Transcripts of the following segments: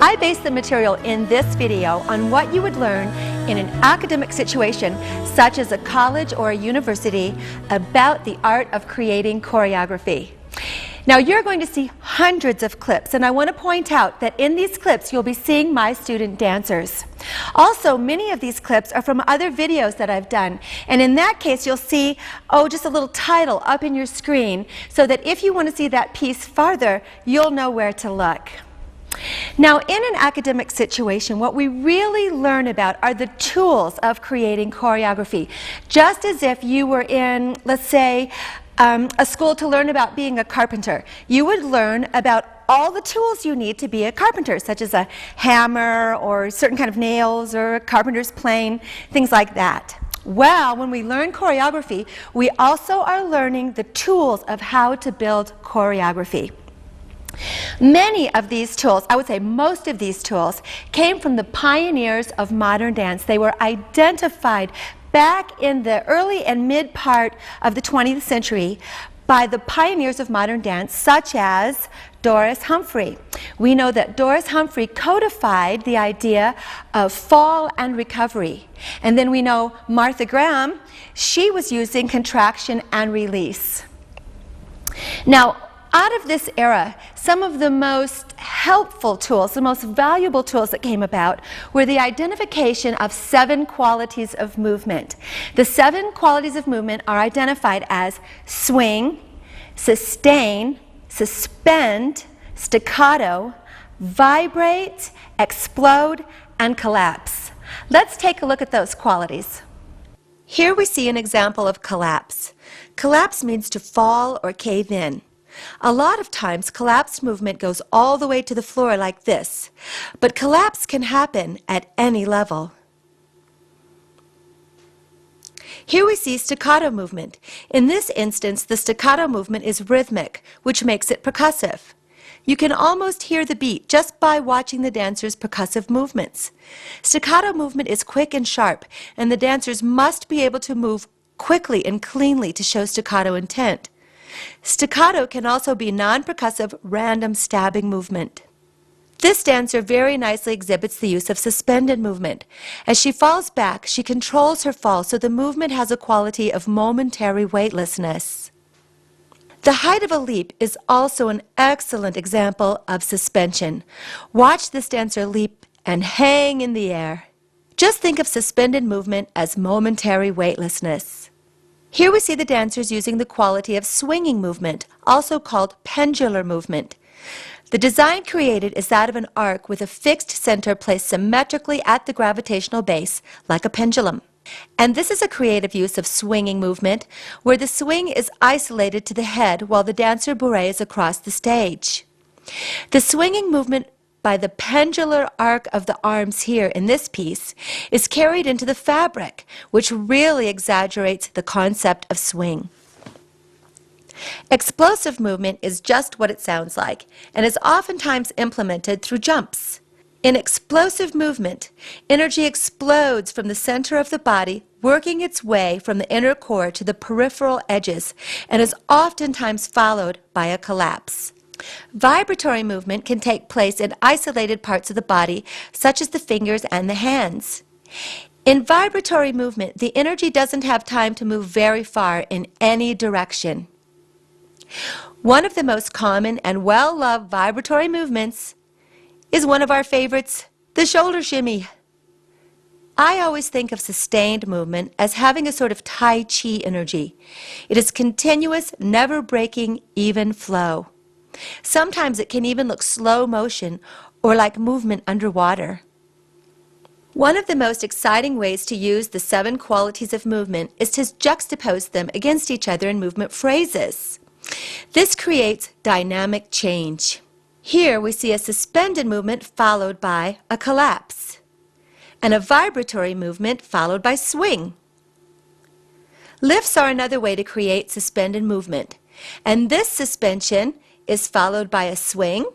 I base the material in this video on what you would learn in an academic situation, such as a college or a university, about the art of creating choreography. Now, you're going to see hundreds of clips, and I want to point out that in these clips you'll be seeing my student dancers. Also, many of these clips are from other videos that I've done, and in that case you'll see, just a little title up in your screen, so that if you want to see that piece farther, you'll know where to look. Now, in an academic situation, what we really learn about are the tools of creating choreography. Just as if you were in, let's say, a school to learn about being a carpenter. You would learn about all the tools you need to be a carpenter, such as a hammer or certain kind of nails or a carpenter's plane, things like that. Well, when we learn choreography, we also are learning the tools of how to build choreography. Many of these tools, I would say most of these tools, came from the pioneers of modern dance. They were identified back in the early and mid part of the 20th century by the pioneers of modern dance, such as Doris Humphrey. We know that Doris Humphrey codified the idea of fall and recovery. And then we know Martha Graham, she was using contraction and release. Now, out of this era, some of the most helpful tools, the most valuable tools that came about were the identification of 7 qualities of movement. The 7 qualities of movement are identified as swing, sustain, suspend, staccato, vibrate, explode, and collapse. Let's take a look at those qualities. Here we see an example of collapse. Collapse means to fall or cave in. A lot of times, collapsed movement goes all the way to the floor like this, but collapse can happen at any level. Here we see staccato movement. In this instance, the staccato movement is rhythmic, which makes it percussive. You can almost hear the beat just by watching the dancers' percussive movements. Staccato movement is quick and sharp, and the dancers must be able to move quickly and cleanly to show staccato intent. Staccato can also be non-percussive, random stabbing movement. This dancer very nicely exhibits the use of suspended movement. As she falls back, she controls her fall, so the movement has a quality of momentary weightlessness. The height of a leap is also an excellent example of suspension. Watch this dancer leap and hang in the air. Just think of suspended movement as momentary weightlessness. Here we see the dancers using the quality of swinging movement, also called pendular movement. The design created is that of an arc with a fixed center placed symmetrically at the gravitational base, like a pendulum. And this is a creative use of swinging movement, where the swing is isolated to the head while the dancer bourrées across the stage. The swinging movement by the pendular arc of the arms here in this piece is carried into the fabric, which really exaggerates the concept of swing. Explosive movement is just what it sounds like, and is oftentimes implemented through jumps. In explosive movement, energy explodes from the center of the body, working its way from the inner core to the peripheral edges, and is oftentimes followed by a collapse. Vibratory movement can take place in isolated parts of the body, such as the fingers and the hands. In vibratory movement, the energy doesn't have time to move very far in any direction. One of the most common and well-loved vibratory movements is one of our favorites, the shoulder shimmy. I always think of sustained movement as having a sort of Tai Chi energy. It is continuous, never-breaking, even flow. Sometimes it can even look slow motion or like movement underwater. One of the most exciting ways to use the 7 qualities of movement is to juxtapose them against each other in movement phrases. This creates dynamic change. Here we see a suspended movement followed by a collapse, and a vibratory movement followed by swing. Lifts are another way to create suspended movement, and this suspension is followed by a swing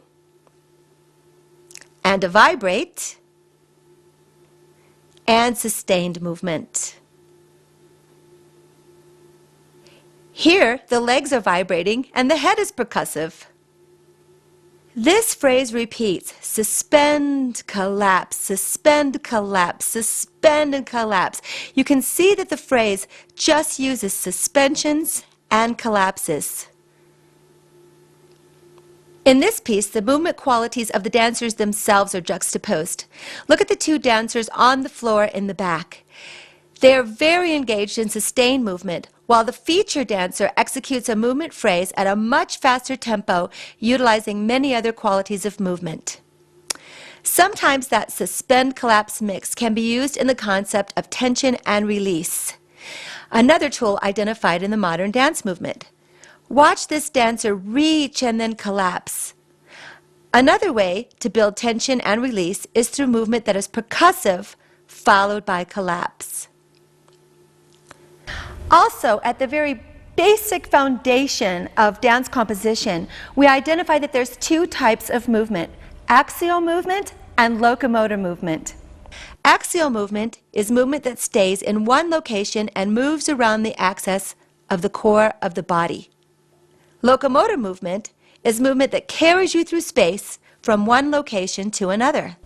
and a vibrate and sustained movement. Here, the legs are vibrating and the head is percussive. This phrase repeats: suspend, collapse, suspend, collapse, suspend and collapse. You can see that the phrase just uses suspensions and collapses. In this piece, the movement qualities of the dancers themselves are juxtaposed. Look at the two dancers on the floor in the back. They are very engaged in sustained movement, while the feature dancer executes a movement phrase at a much faster tempo, utilizing many other qualities of movement. Sometimes that suspend-collapse mix can be used in the concept of tension and release, another tool identified in the modern dance movement. Watch this dancer reach and then collapse. Another way to build tension and release is through movement that is percussive, followed by collapse. Also, at the very basic foundation of dance composition, we identify that there's two types of movement: axial movement and locomotor movement. Axial movement is movement that stays in one location and moves around the axis of the core of the body. Locomotor movement is movement that carries you through space from one location to another.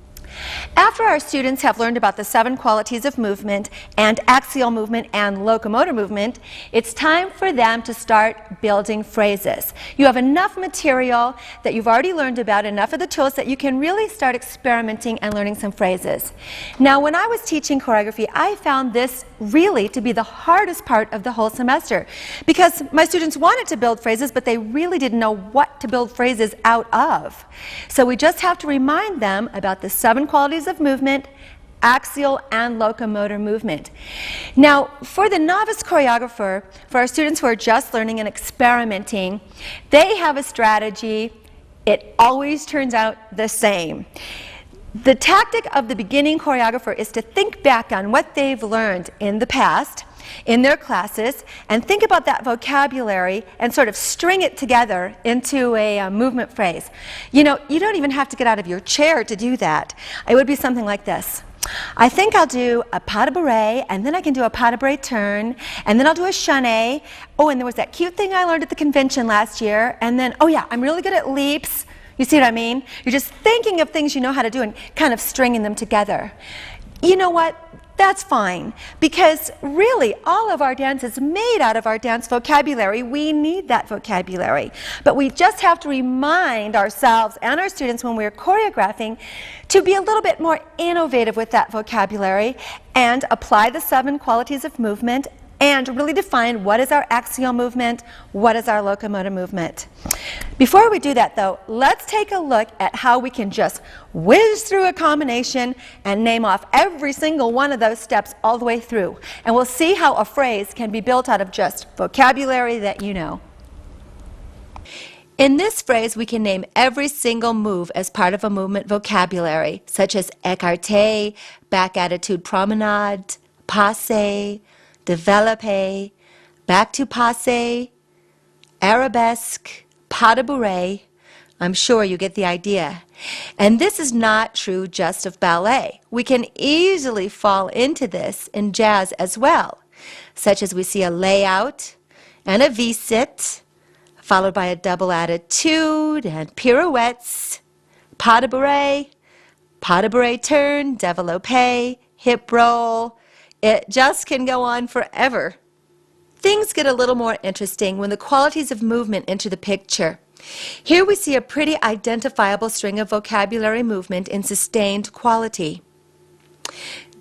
After our students have learned about the 7 qualities of movement and axial movement and locomotor movement, it's time for them to start building phrases. You have enough material that you've already learned about, enough of the tools that you can really start experimenting and learning some phrases. Now, when I was teaching choreography, I found this really to be the hardest part of the whole semester, because my students wanted to build phrases, but they really didn't know what to build phrases out of. So we just have to remind them about the 7 qualities of movement, axial and locomotor movement. Now, for the novice choreographer, for our students who are just learning and experimenting, they have a strategy. It always turns out the same. The tactic of the beginning choreographer is to think back on what they've learned in the past, in their classes, and think about that vocabulary and sort of string it together into a movement phrase. You know, you don't even have to get out of your chair to do that. It would be something like this. I think I'll do a pas de bourrée, and then I can do a pas de bourrée turn, and then I'll do a chaîné. Oh, and there was that cute thing I learned at the convention last year, and then, oh yeah, I'm really good at leaps. You see what I mean? You're just thinking of things you know how to do and kind of stringing them together. You know what? That's fine, because really all of our dance is made out of our dance vocabulary. We need that vocabulary. But we just have to remind ourselves and our students when we're choreographing to be a little bit more innovative with that vocabulary and apply the 7 qualities of movement and really define what is our axial movement, what is our locomotor movement. Before we do that though, let's take a look at how we can just whiz through a combination and name off every single one of those steps all the way through. And we'll see how a phrase can be built out of just vocabulary that you know. In this phrase, we can name every single move as part of a movement vocabulary, such as écarté, back attitude promenade, passe, développé, back to passe, arabesque, pas de bourrée. I'm sure you get the idea. And this is not true just of ballet. We can easily fall into this in jazz as well, such as we see a layout and a V-sit, followed by a double attitude and pirouettes, pas de bourrée turn, développé, hip roll. It just can go on forever. Things get a little more interesting when the qualities of movement enter the picture. Here we see a pretty identifiable string of vocabulary movement in sustained quality.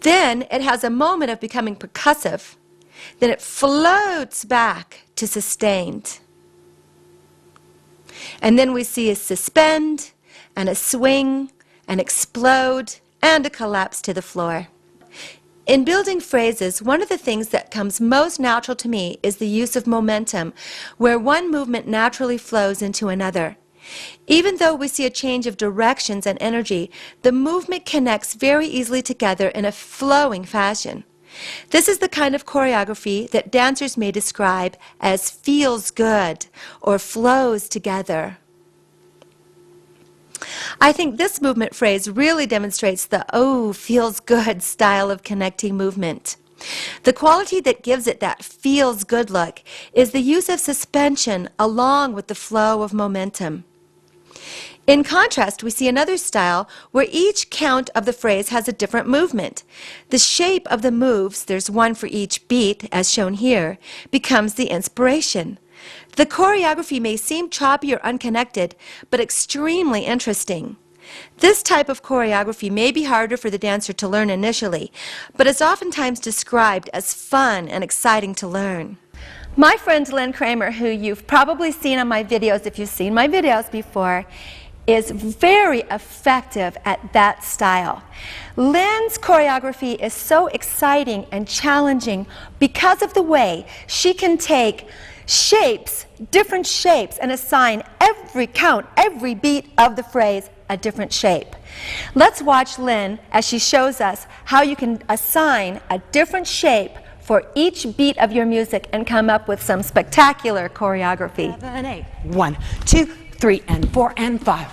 Then it has a moment of becoming percussive. Then it floats back to sustained. And then we see a suspend, and a swing, an explode, and a collapse to the floor. In building phrases, one of the things that comes most natural to me is the use of momentum, where one movement naturally flows into another. Even though we see a change of directions and energy, the movement connects very easily together in a flowing fashion. This is the kind of choreography that dancers may describe as feels good or flows together. I think this movement phrase really demonstrates the "oh, feels good" style of connecting movement. The quality that gives it that feels good look is the use of suspension along with the flow of momentum. In contrast, we see another style where each count of the phrase has a different movement. The shape of the moves, there's one for each beat, as shown here, becomes the inspiration. The choreography may seem choppy or unconnected, but extremely interesting. This type of choreography may be harder for the dancer to learn initially, but is oftentimes described as fun and exciting to learn. My friend Lynn Kramer, who you've probably seen on my videos if you've seen my videos before, is very effective at that style. Lynn's choreography is so exciting and challenging because of the way she can take shapes, different shapes, and assign every count, every beat of the phrase a different shape. Let's watch Lynn as she shows us how you can assign a different shape for each beat of your music and come up with some spectacular choreography. 7, 8. 1, 2, 3, and 4, and 5,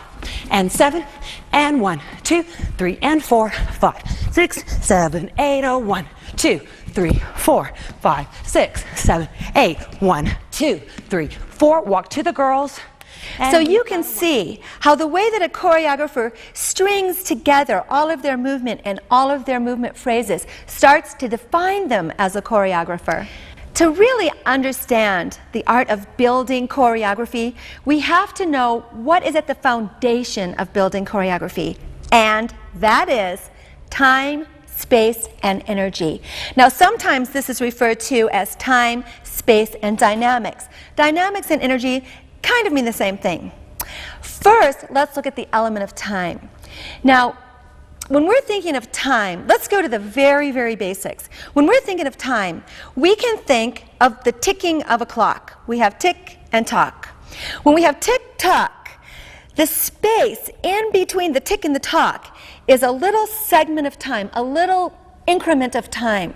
and 7, and 1, 2, 3, and 4, 5, 6, 7, 8, oh, 1, 2, 3, 4, 5, 6, 7, 8, 1, 2, 3, 4. Walk to the girls. So you can see how the way that a choreographer strings together all of their movement and all of their movement phrases starts to define them as a choreographer. To really understand the art of building choreography, we have to know what is at the foundation of building choreography, and that is time, space, and energy. Now, sometimes this is referred to as time, space, and dynamics. Dynamics and energy kind of mean the same thing. First, let's look at the element of time. Now, when we're thinking of time, let's go to the very, very basics. When we're thinking of time, we can think of the ticking of a clock. We have tick and tock. When we have tick-tock, the space in between the tick and the tock is a little segment of time, a little increment of time.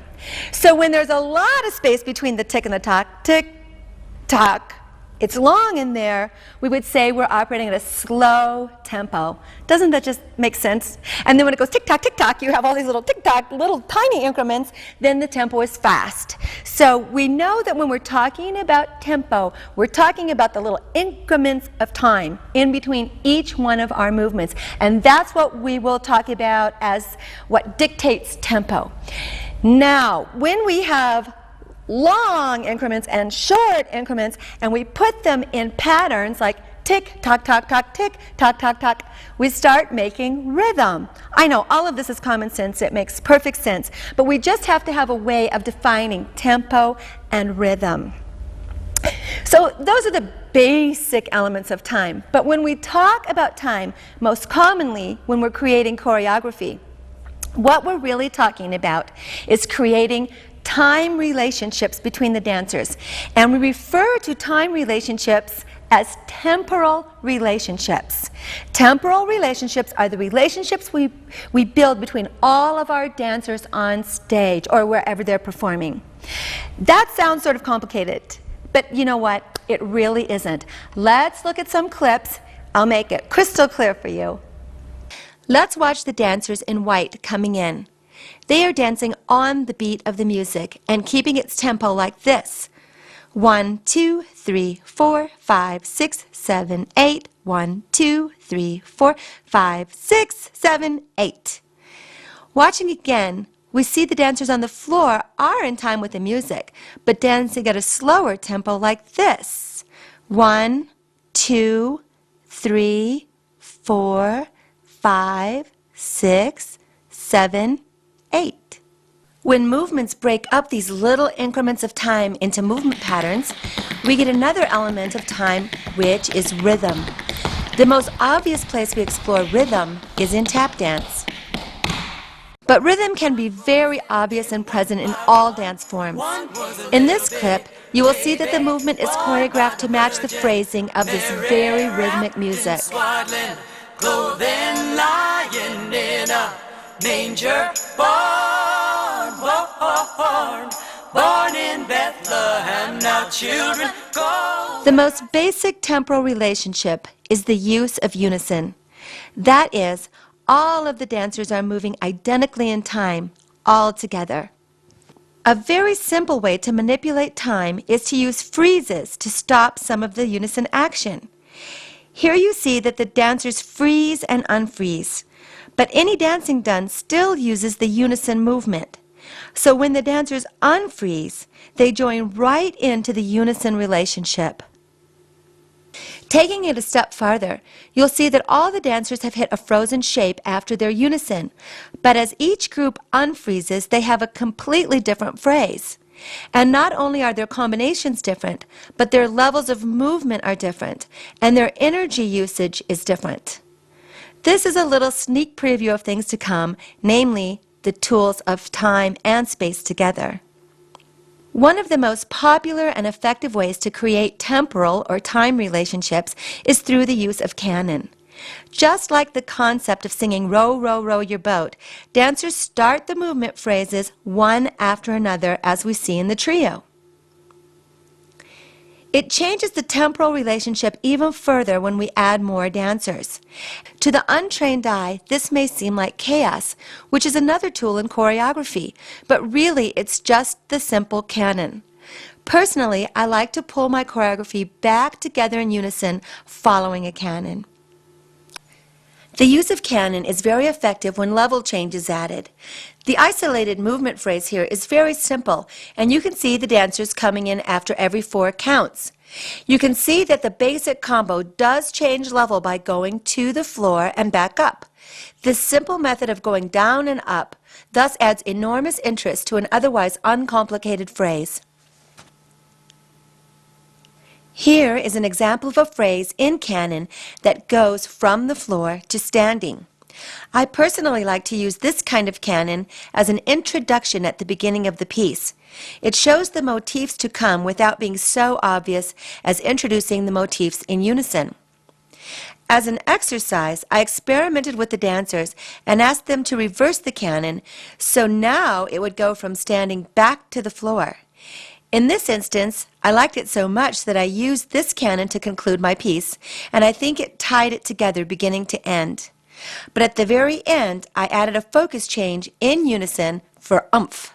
So when there's a lot of space between the tick and the tock, tick-tock, it's long in there, we would say we're operating at a slow tempo. Doesn't that just make sense? And then when it goes tick-tock, you have all these little tick-tock, little tiny increments, then the tempo is fast. So we know that when we're talking about tempo, we're talking about the little increments of time in between each one of our movements. And that's what we will talk about as what dictates tempo. Now, when we have long increments and short increments, and we put them in patterns like tick, tock, tock, tock, tick, tock, tock, tock, we start making rhythm. I know all of this is common sense, it makes perfect sense, but we just have to have a way of defining tempo and rhythm. So those are the basic elements of time. But when we talk about time, most commonly when we're creating choreography, what we're really talking about is creating time relationships between the dancers. And we refer to time relationships as temporal relationships. Temporal relationships are the relationships we build between all of our dancers on stage or wherever they're performing. That sounds sort of complicated, but you know what? It really isn't. Let's look at some clips. I'll make it crystal clear for you. Let's watch the dancers in white coming in. They are dancing on the beat of the music and keeping its tempo like this. 1, 2, 3, 4, 5, 6, 7, 8. 1, 2, 3, 4, 5, 6, 7, 8. Watching again, we see the dancers on the floor are in time with the music, but dancing at a slower tempo like this. 1, 2, 3, 4, 5, 6, 7, 8. When movements break up these little increments of time into movement patterns, we get another element of time, which is rhythm. The most obvious place we explore rhythm is in tap dance. But rhythm can be very obvious and present in all dance forms. In this clip, you will see that the movement is choreographed to match the phrasing of this very rhythmic music. Clothing lying in a manger, born in Bethlehem, now children go. The most basic temporal relationship is the use of unison. That is, all of the dancers are moving identically in time, all together. A very simple way to manipulate time is to use freezes to stop some of the unison action. Here you see that the dancers freeze and unfreeze, but any dancing done still uses the unison movement. So when the dancers unfreeze, they join right into the unison relationship. Taking it a step farther, you'll see that all the dancers have hit a frozen shape after their unison, but as each group unfreezes, they have a completely different phrase. And not only are their combinations different, but their levels of movement are different, and their energy usage is different. This is a little sneak preview of things to come, namely the tools of time and space together. One of the most popular and effective ways to create temporal or time relationships is through the use of canon. Just like the concept of singing "Row, row, row your boat," dancers start the movement phrases one after another as we see in the trio. It changes the temporal relationship even further when we add more dancers. To the untrained eye, this may seem like chaos, which is another tool in choreography, but really it's just the simple canon. Personally, I like to pull my choreography back together in unison following a canon. The use of canon is very effective when level change is added. The isolated movement phrase here is very simple, and you can see the dancers coming in after every 4 counts. You can see that the basic combo does change level by going to the floor and back up. This simple method of going down and up thus adds enormous interest to an otherwise uncomplicated phrase. Here is an example of a phrase in canon that goes from the floor to standing. I personally like to use this kind of canon as an introduction at the beginning of the piece. It shows the motifs to come without being so obvious as introducing the motifs in unison. As an exercise, I experimented with the dancers and asked them to reverse the canon, so now it would go from standing back to the floor. In this instance, I liked it so much that I used this canon to conclude my piece, and I think it tied it together beginning to end. But at the very end, I added a focus change in unison for oomph.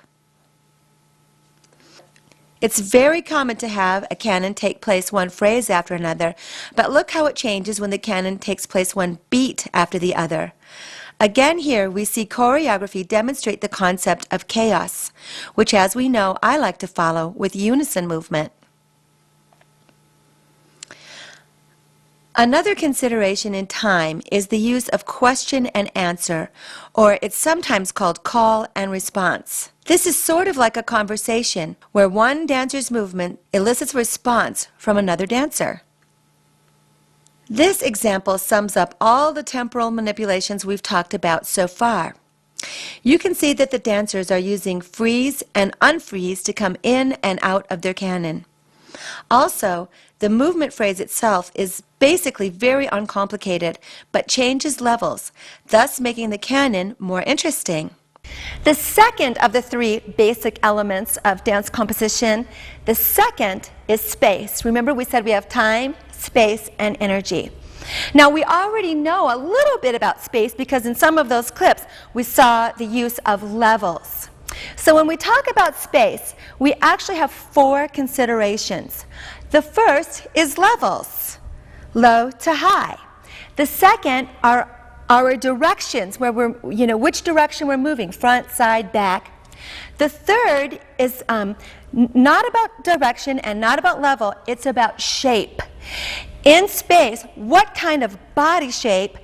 It's very common to have a canon take place one phrase after another, but look how it changes when the canon takes place one beat after the other. Again here we see choreography demonstrate the concept of chaos, which as we know I like to follow with unison movement. Another consideration in time is the use of question and answer, or it's sometimes called call and response. This is sort of like a conversation where one dancer's movement elicits response from another dancer. This example sums up all the temporal manipulations we've talked about so far. You can see that the dancers are using freeze and unfreeze to come in and out of their canon. Also, the movement phrase itself is basically very uncomplicated, but changes levels, thus making the canon more interesting. The second of the 3 basic elements of dance composition, the second is space. Remember we said we have time, space, and energy. Now we already know a little bit about space because in some of those clips we saw the use of levels. So when we talk about space, we actually have 4 considerations. The first is levels, low to high. The second are our directions, where which direction we're moving, front, side, back. The third is not about direction and not about level, it's about shape. In space, what kind of body shape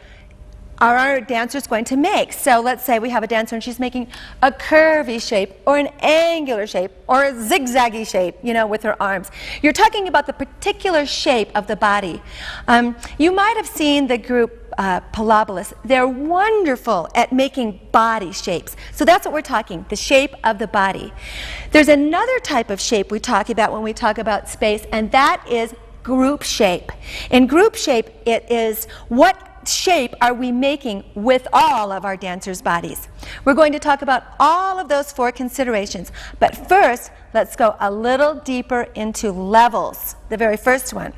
are our dancers going to make? So let's say we have a dancer and she's making a curvy shape or an angular shape or a zigzaggy shape, with her arms. You're talking about the particular shape of the body. You might have seen the group Pilabolus. They're wonderful at making body shapes. So that's what we're talking, the shape of the body. There's another type of shape we talk about when we talk about space, and that is group shape. In group shape, it is what shape are we making with all of our dancers' bodies. We're going to talk about all of those 4 considerations, but first let's go a little deeper into levels, the very first one.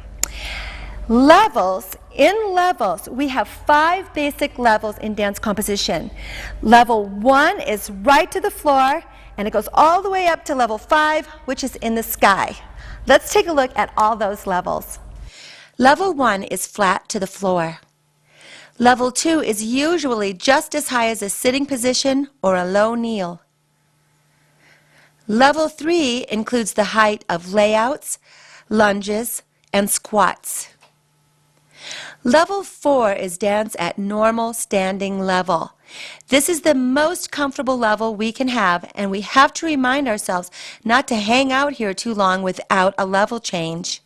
Levels, in levels, we have 5 basic levels in dance composition. Level 1 is right to the floor, and it goes all the way up to level 5, which is in the sky. Let's take a look at all those levels. Level 1 is flat to the floor. Level 2 is usually just as high as a sitting position or a low kneel. Level 3 includes the height of layouts, lunges, and squats. Level 4 is dance at normal standing level. This is the most comfortable level we can have, and we have to remind ourselves not to hang out here too long without a level change.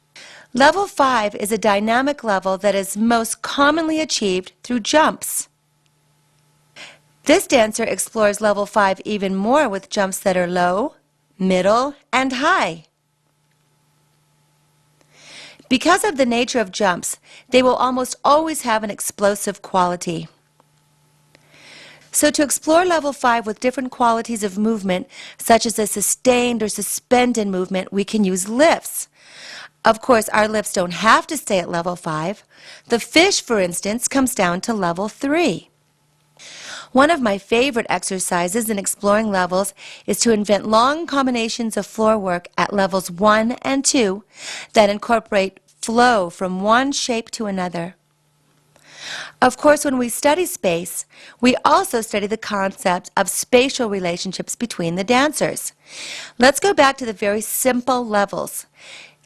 Level 5 is a dynamic level that is most commonly achieved through jumps. This dancer explores level 5 even more with jumps that are low, middle, and high. Because of the nature of jumps, they will almost always have an explosive quality. So to explore level 5 with different qualities of movement, such as a sustained or suspended movement, we can use lifts. Of course, our lifts don't have to stay at level 5. The fish, for instance, comes down to level 3. One of my favorite exercises in exploring levels is to invent long combinations of floor work at levels 1 and 2 that incorporate flow from one shape to another. Of course, when we study space, we also study the concept of spatial relationships between the dancers. Let's go back to the very simple levels.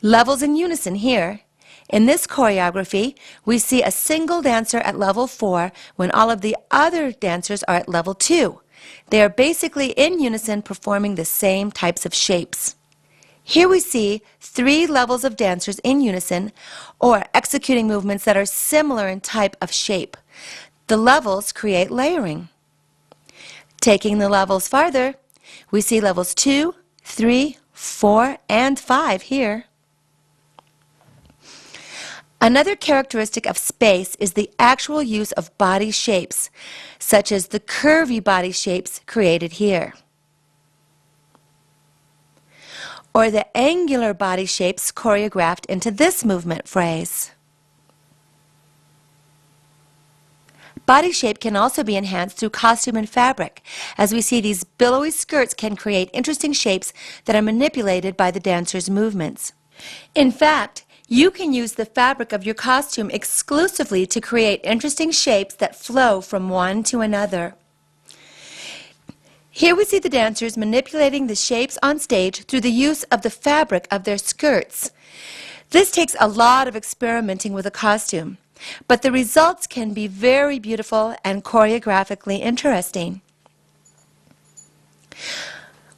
Levels in unison here. In this choreography, we see a single dancer at level 4 when all of the other dancers are at level 2. They are basically in unison performing the same types of shapes. Here we see 3 levels of dancers in unison or executing movements that are similar in type of shape. The levels create layering. Taking the levels farther, we see levels 2, 3, 4, and 5 here. Another characteristic of space is the actual use of body shapes, such as the curvy body shapes created here, or the angular body shapes choreographed into this movement phrase. Body shape can also be enhanced through costume and fabric, as we see these billowy skirts can create interesting shapes that are manipulated by the dancer's movements. In fact, you can use the fabric of your costume exclusively to create interesting shapes that flow from one to another. Here we see the dancers manipulating the shapes on stage through the use of the fabric of their skirts. This takes a lot of experimenting with a costume, but the results can be very beautiful and choreographically interesting.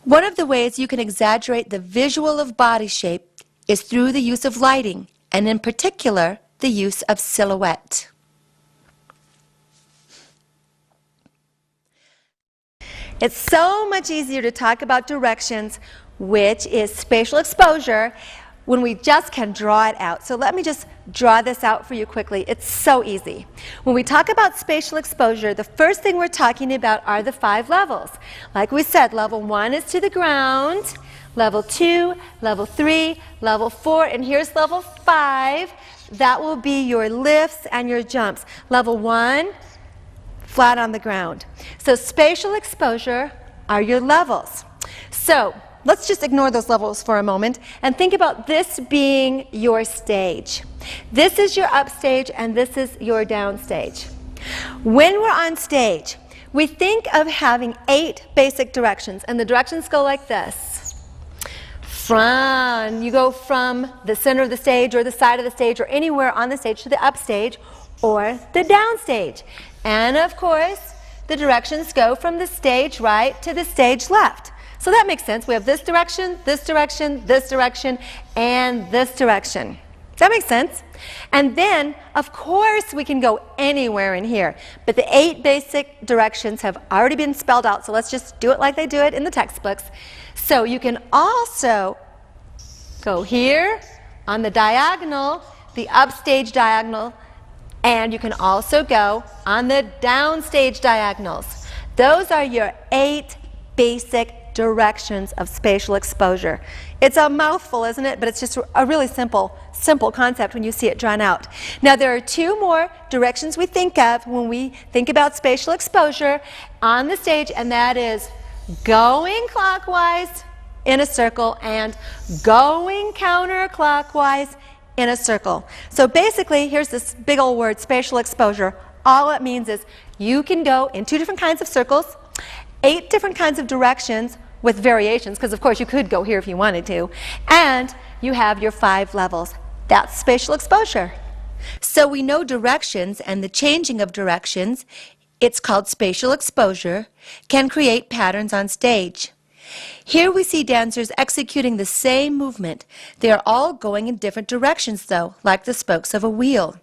One of the ways you can exaggerate the visual of body shape is through the use of lighting, and in particular, the use of silhouette. It's so much easier to talk about directions, which is spatial exposure, when we just can draw it out. So let me just draw this out for you quickly. It's so easy. When we talk about spatial exposure, the first thing we're talking about are the 5 levels. Like we said, level 1 is to the ground, level 2, level 3, level 4, and here's level 5. That will be your lifts and your jumps. Level 1, flat on the ground. So spatial exposure are your levels. So let's just ignore those levels for a moment and think about this being your stage. This is your upstage and this is your downstage. When we're on stage, we think of having 8 basic directions, and the directions go like this. You go from the center of the stage or the side of the stage or anywhere on the stage to the upstage or the downstage. And of course, the directions go from the stage right to the stage left. So that makes sense. We have this direction, this direction, this direction, and this direction. Does that make sense? And then, of course, we can go anywhere in here. But the 8 basic directions have already been spelled out, so let's just do it like they do it in the textbooks. So you can also go here on the diagonal, the upstage diagonal, and you can also go on the downstage diagonals. Those are your 8 basic directions of spatial exposure. It's a mouthful, isn't it? But it's just a really simple concept when you see it drawn out. Now there are 2 more directions we think of when we think about spatial exposure on the stage, and that is going clockwise in a circle and going counterclockwise in a circle. So basically, here's this big old word, spatial exposure. All it means is you can go in 2 different kinds of circles, 8 different kinds of directions with variations, because of course you could go here if you wanted to, and you have your 5 levels. That's spatial exposure. So we know directions and the changing of directions, it's called spatial exposure, can create patterns on stage. Here we see dancers executing the same movement. They are all going in different directions though, like the spokes of a wheel.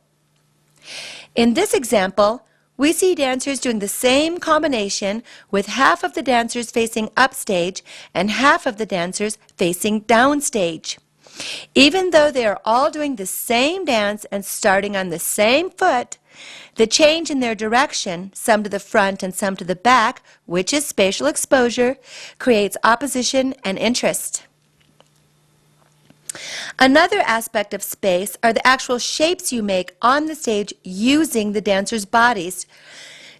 In this example, we see dancers doing the same combination with half of the dancers facing upstage and half of the dancers facing downstage. Even though they are all doing the same dance and starting on the same foot, the change in their direction, some to the front and some to the back, which is spatial exposure, creates opposition and interest. Another aspect of space are the actual shapes you make on the stage using the dancers' bodies.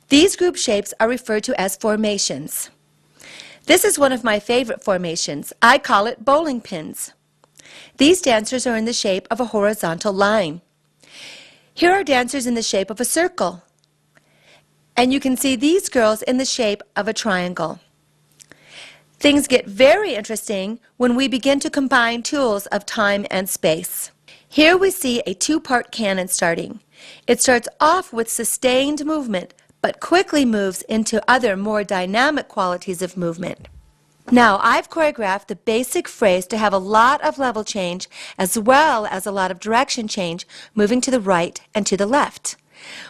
These group shapes are referred to as formations. This is one of my favorite formations. I call it bowling pins. These dancers are in the shape of a horizontal line. Here are dancers in the shape of a circle. And you can see these girls in the shape of a triangle. Things get very interesting when we begin to combine tools of time and space. Here we see a 2-part canon starting. It starts off with sustained movement, but quickly moves into other more dynamic qualities of movement. Now, I've choreographed the basic phrase to have a lot of level change as well as a lot of direction change, moving to the right and to the left.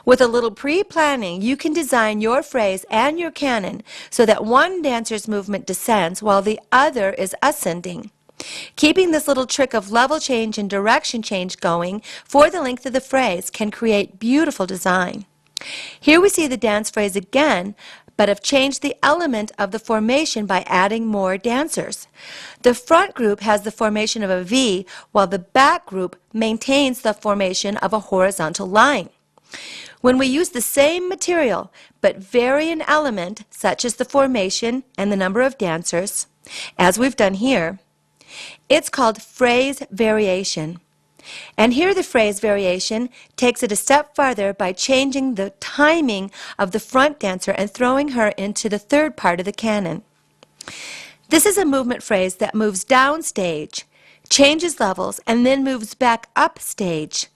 With a little pre-planning, you can design your phrase and your canon so that one dancer's movement descends while the other is ascending. Keeping this little trick of level change and direction change going for the length of the phrase can create beautiful design. Here we see the dance phrase again, but have changed the element of the formation by adding more dancers. The front group has the formation of a V, while the back group maintains the formation of a horizontal line. When we use the same material, but vary an element, such as the formation and the number of dancers, as we've done here, it's called phrase variation. And here the phrase variation takes it a step farther by changing the timing of the front dancer and throwing her into the 3rd part of the canon. This is a movement phrase that moves down stage, changes levels, and then moves back up stage.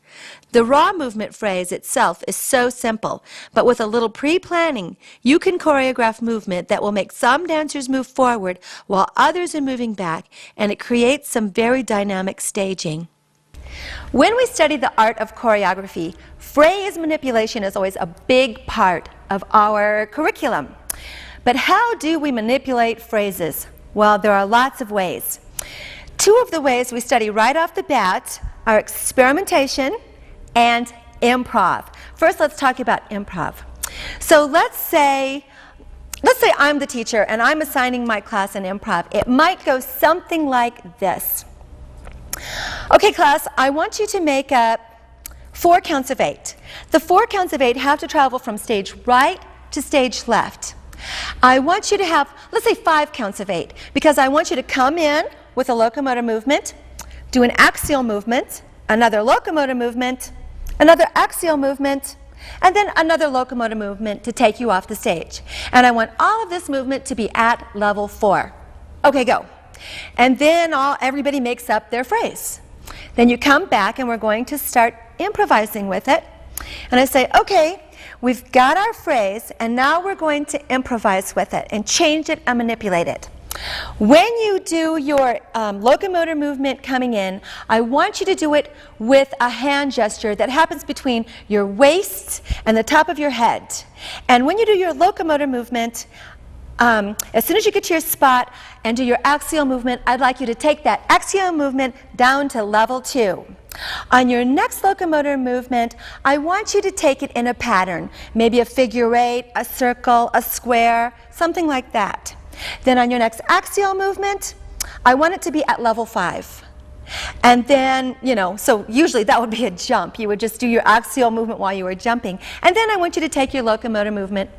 The raw movement phrase itself is so simple, but with a little pre-planning, you can choreograph movement that will make some dancers move forward while others are moving back, and it creates some very dynamic staging. When we study the art of choreography, phrase manipulation is always a big part of our curriculum. But how do we manipulate phrases? Well, there are lots of ways. 2 of the ways we study right off the bat are experimentation and improv. First, let's talk about improv. So let's say I'm the teacher and I'm assigning my class an improv. It might go something like this. Okay, class, I want you to make up 4 counts of 8. The 4 counts of 8 have to travel from stage right to stage left. I want you to have, let's say 5 counts of 8, because I want you to come in with a locomotor movement, do an axial movement, another locomotor movement, another axial movement, and then another locomotor movement to take you off the stage. And I want all of this movement to be at level 4. Okay, go. And then everybody makes up their phrase. Then you come back and we're going to start improvising with it. And I say, okay, we've got our phrase and now we're going to improvise with it and change it and manipulate it. When you do your locomotor movement coming in, I want you to do it with a hand gesture that happens between your waist and the top of your head. And when you do your locomotor movement, as soon as you get to your spot and do your axial movement, I'd like you to take that axial movement down to level 2. On your next locomotor movement, I want you to take it in a pattern, maybe a figure 8, a circle, a square, something like that. Then on your next axial movement, I want it to be at level 5. And then, so usually that would be a jump. You would just do your axial movement while you were jumping. And then I want you to take your locomotor movement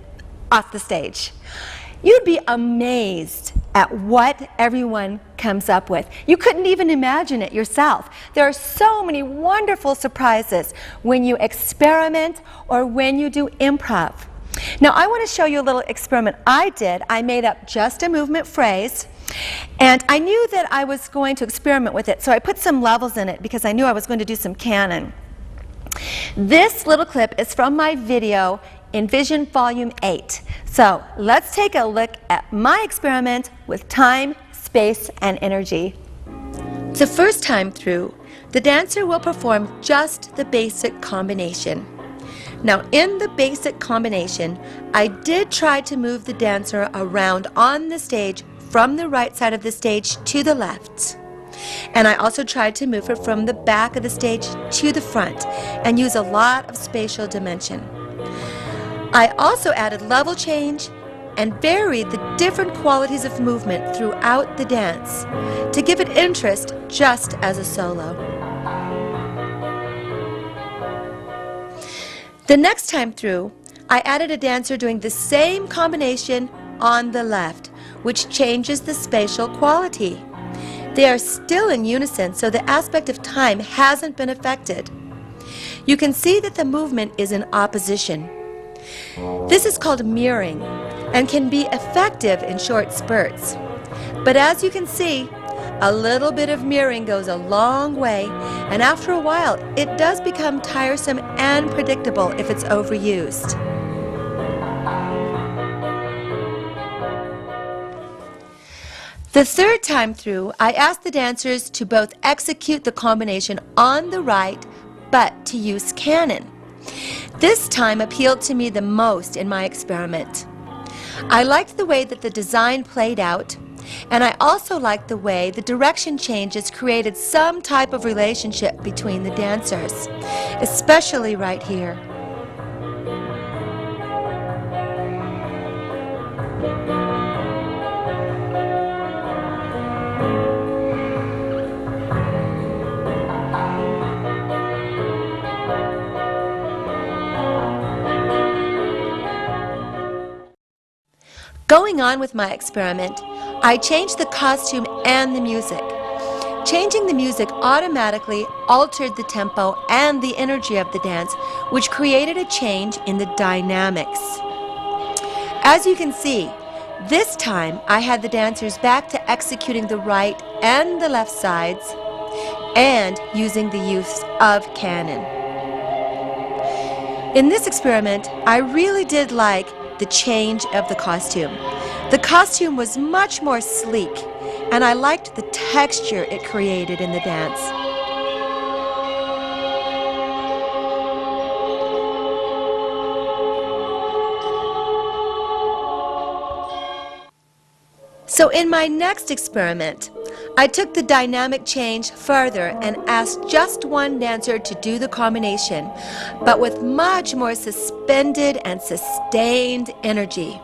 off the stage. You'd be amazed at what everyone comes up with. You couldn't even imagine it yourself. There are so many wonderful surprises when you experiment or when you do improv. Now I want to show you a little experiment I did. I made up just a movement phrase, and I knew that I was going to experiment with it, so I put some levels in it because I knew I was going to do some canon. This little clip is from my video Envision Volume 8. So let's take a look at my experiment with time, space, and energy. The first time through, the dancer will perform just the basic combination. Now in the basic combination, I did try to move the dancer around on the stage from the right side of the stage to the left. And I also tried to move her from the back of the stage to the front and use a lot of spatial dimension. I also added level change and varied the different qualities of movement throughout the dance to give it interest just as a solo. The next time through, I added a dancer doing the same combination on the left, which changes the spatial quality. They are still in unison, so the aspect of time hasn't been affected. You can see that the movement is in opposition. This is called mirroring and can be effective in short spurts. But as you can see, a little bit of mirroring goes a long way, and after a while it does become tiresome and predictable if it's overused. The third time through, I asked the dancers to both execute the combination on the right, but to use canon. This time appealed to me the most in my experiment. I liked the way that the design played out, and I also liked the way the direction changes created some type of relationship between the dancers, especially right here. Going on with my experiment, I changed the costume and the music. Changing the music automatically altered the tempo and the energy of the dance, which created a change in the dynamics. As you can see, this time I had the dancers back to executing the right and the left sides and using the use of canon. In this experiment, I really did like the change of the costume. The costume was much more sleek, and I liked the texture it created in the dance. So in my next experiment, I took the dynamic change further and asked just one dancer to do the combination, but with much more suspended and sustained energy.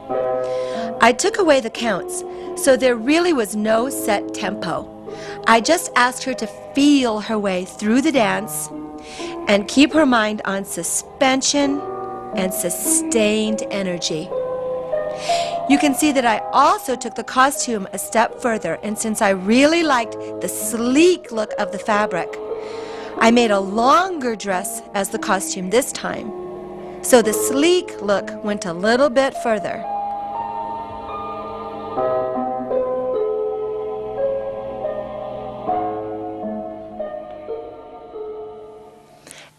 I took away the counts, so there really was no set tempo. I just asked her to feel her way through the dance and keep her mind on suspension and sustained energy. You can see that I also took the costume a step further, and since I really liked the sleek look of the fabric, I made a longer dress as the costume this time. So the sleek look went a little bit further.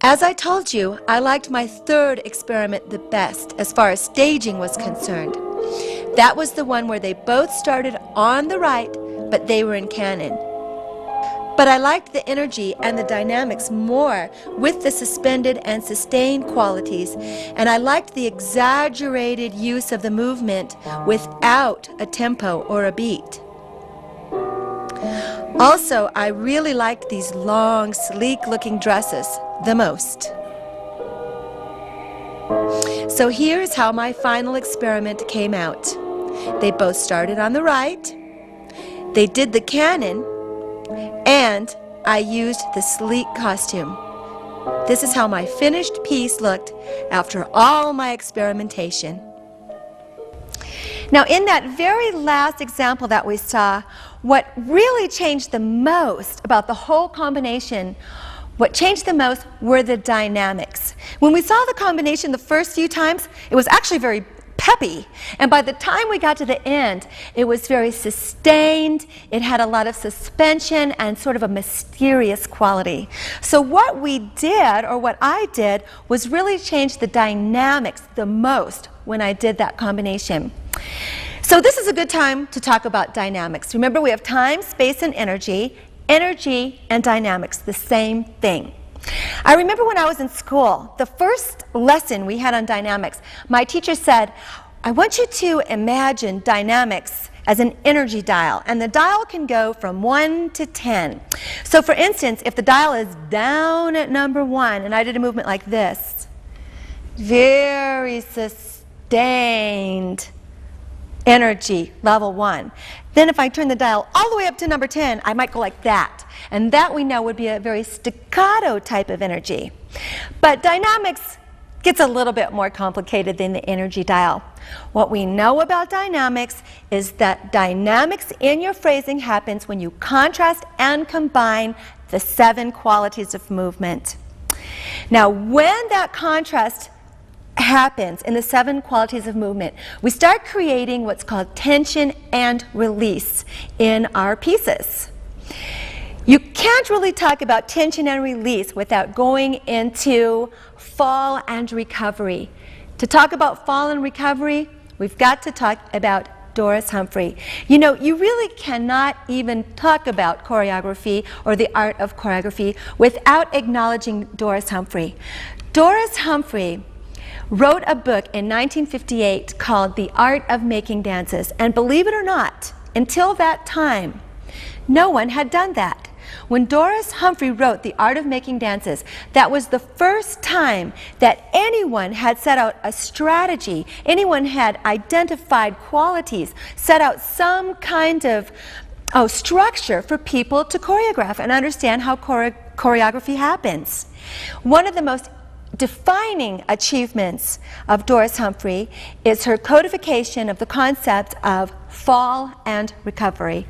As I told you, I liked my third experiment the best as far as staging was concerned. That was the one where they both started on the right, but they were in canon. But I liked the energy and the dynamics more with the suspended and sustained qualities, and I liked the exaggerated use of the movement without a tempo or a beat. Also, I really liked these long, sleek-looking dresses the most. So here's how my final experiment came out. They both started on the right, they did the canon, and I used the sleek costume. This is how my finished piece looked after all my experimentation. Now, in that very last example that we saw, what really changed the most about the whole combination, what changed the most were the dynamics. When we saw the combination the first few times, it was actually very peppy. And by the time we got to the end, it was very sustained. It had a lot of suspension and sort of a mysterious quality. So what we did, or what I did, was really change the dynamics the most when I did that combination. So this is a good time to talk about dynamics. Remember, we have time, space, and energy. Energy and dynamics, the same thing. I remember when I was in school, the first lesson we had on dynamics, my teacher said, I want you to imagine dynamics as an energy dial, and the dial can go from 1 to 10. So for instance, if the dial is down at number 1, and I did a movement like this, very sustained energy, level 1. Then if I turn the dial all the way up to number 10, I might go like that. And that we know would be a very staccato type of energy. But dynamics gets a little bit more complicated than the energy dial. What we know about dynamics is that dynamics in your phrasing happens when you contrast and combine the 7 qualities of movement. Now, when that contrast happens in the 7 qualities of movement, we start creating what's called tension and release in our pieces. You can't really talk about tension and release without going into fall and recovery. To talk about fall and recovery, we've got to talk about Doris Humphrey. You know, you really cannot even talk about choreography or the art of choreography without acknowledging Doris Humphrey. Doris Humphrey wrote a book in 1958 called The Art of Making Dances, and believe it or not, until that time, no one had done that. When Doris Humphrey wrote The Art of Making Dances, that was the first time that anyone had set out a strategy, anyone had identified qualities, set out some kind of structure for people to choreograph and understand how choreography happens. One of the most defining achievements of Doris Humphrey is her codification of the concept of fall and recovery.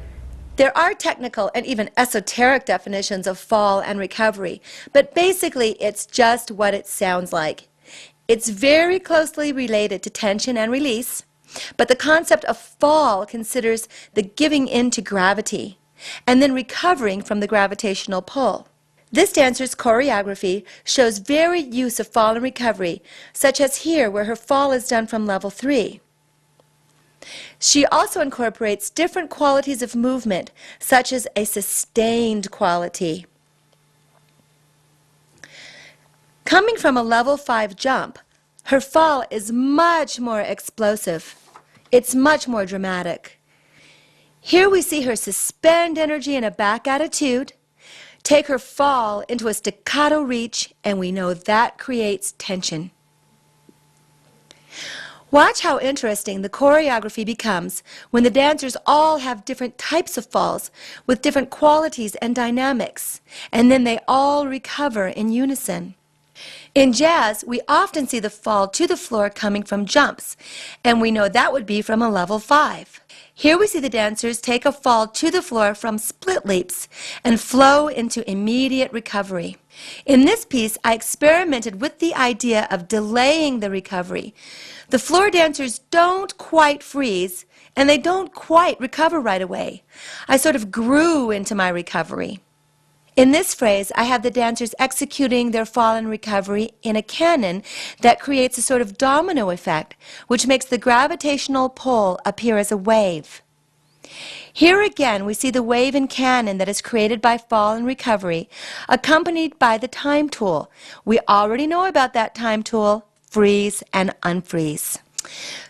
There are technical and even esoteric definitions of fall and recovery, but basically it's just what it sounds like. It's very closely related to tension and release, but the concept of fall considers the giving in to gravity and then recovering from the gravitational pull. This dancer's choreography shows varied use of fall and recovery, such as here where her fall is done from level 3. She also incorporates different qualities of movement, such as a sustained quality. Coming from a level 5 jump, her fall is much more explosive. It's much more dramatic. Here we see her suspend energy in a back attitude, take her fall into a staccato reach, and we know that creates tension. Watch how interesting the choreography becomes when the dancers all have different types of falls with different qualities and dynamics, and then they all recover in unison. In jazz, we often see the fall to the floor coming from jumps, and we know that would be from a level 5. Here we see the dancers take a fall to the floor from split leaps and flow into immediate recovery. In this piece, I experimented with the idea of delaying the recovery. The floor dancers don't quite freeze, and they don't quite recover right away. I sort of grew into my recovery. In this phrase, I have the dancers executing their fall and recovery in a canon that creates a sort of domino effect, which makes the gravitational pull appear as a wave. Here again, we see the wave and canon that is created by fall and recovery, accompanied by the time tool. We already know about that time tool, freeze and unfreeze.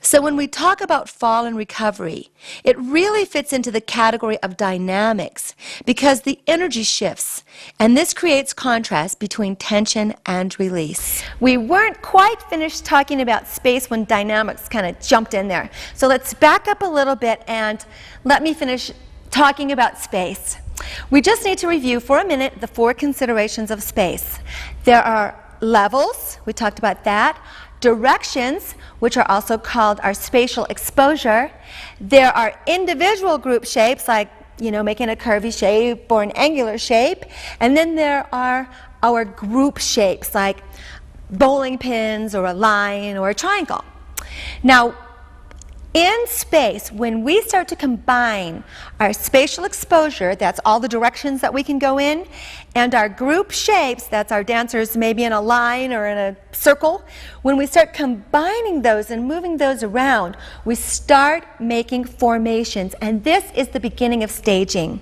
So when we talk about fall and recovery, it really fits into the category of dynamics because the energy shifts, and this creates contrast between tension and release. We weren't quite finished talking about space when dynamics kind of jumped in there. So let's back up a little bit and let me finish talking about space. We just need to review for a minute the 4 considerations of space. There are levels, we talked about that. directions, which are also called our spatial exposure. There are individual group shapes, like, making a curvy shape or an angular shape. And then there are our group shapes, like bowling pins or a line or a triangle. Now, in space, when we start to combine our spatial exposure, that's all the directions that we can go in, and our group shapes, that's our dancers maybe in a line or in a circle, when we start combining those and moving those around, we start making formations, and this is the beginning of staging.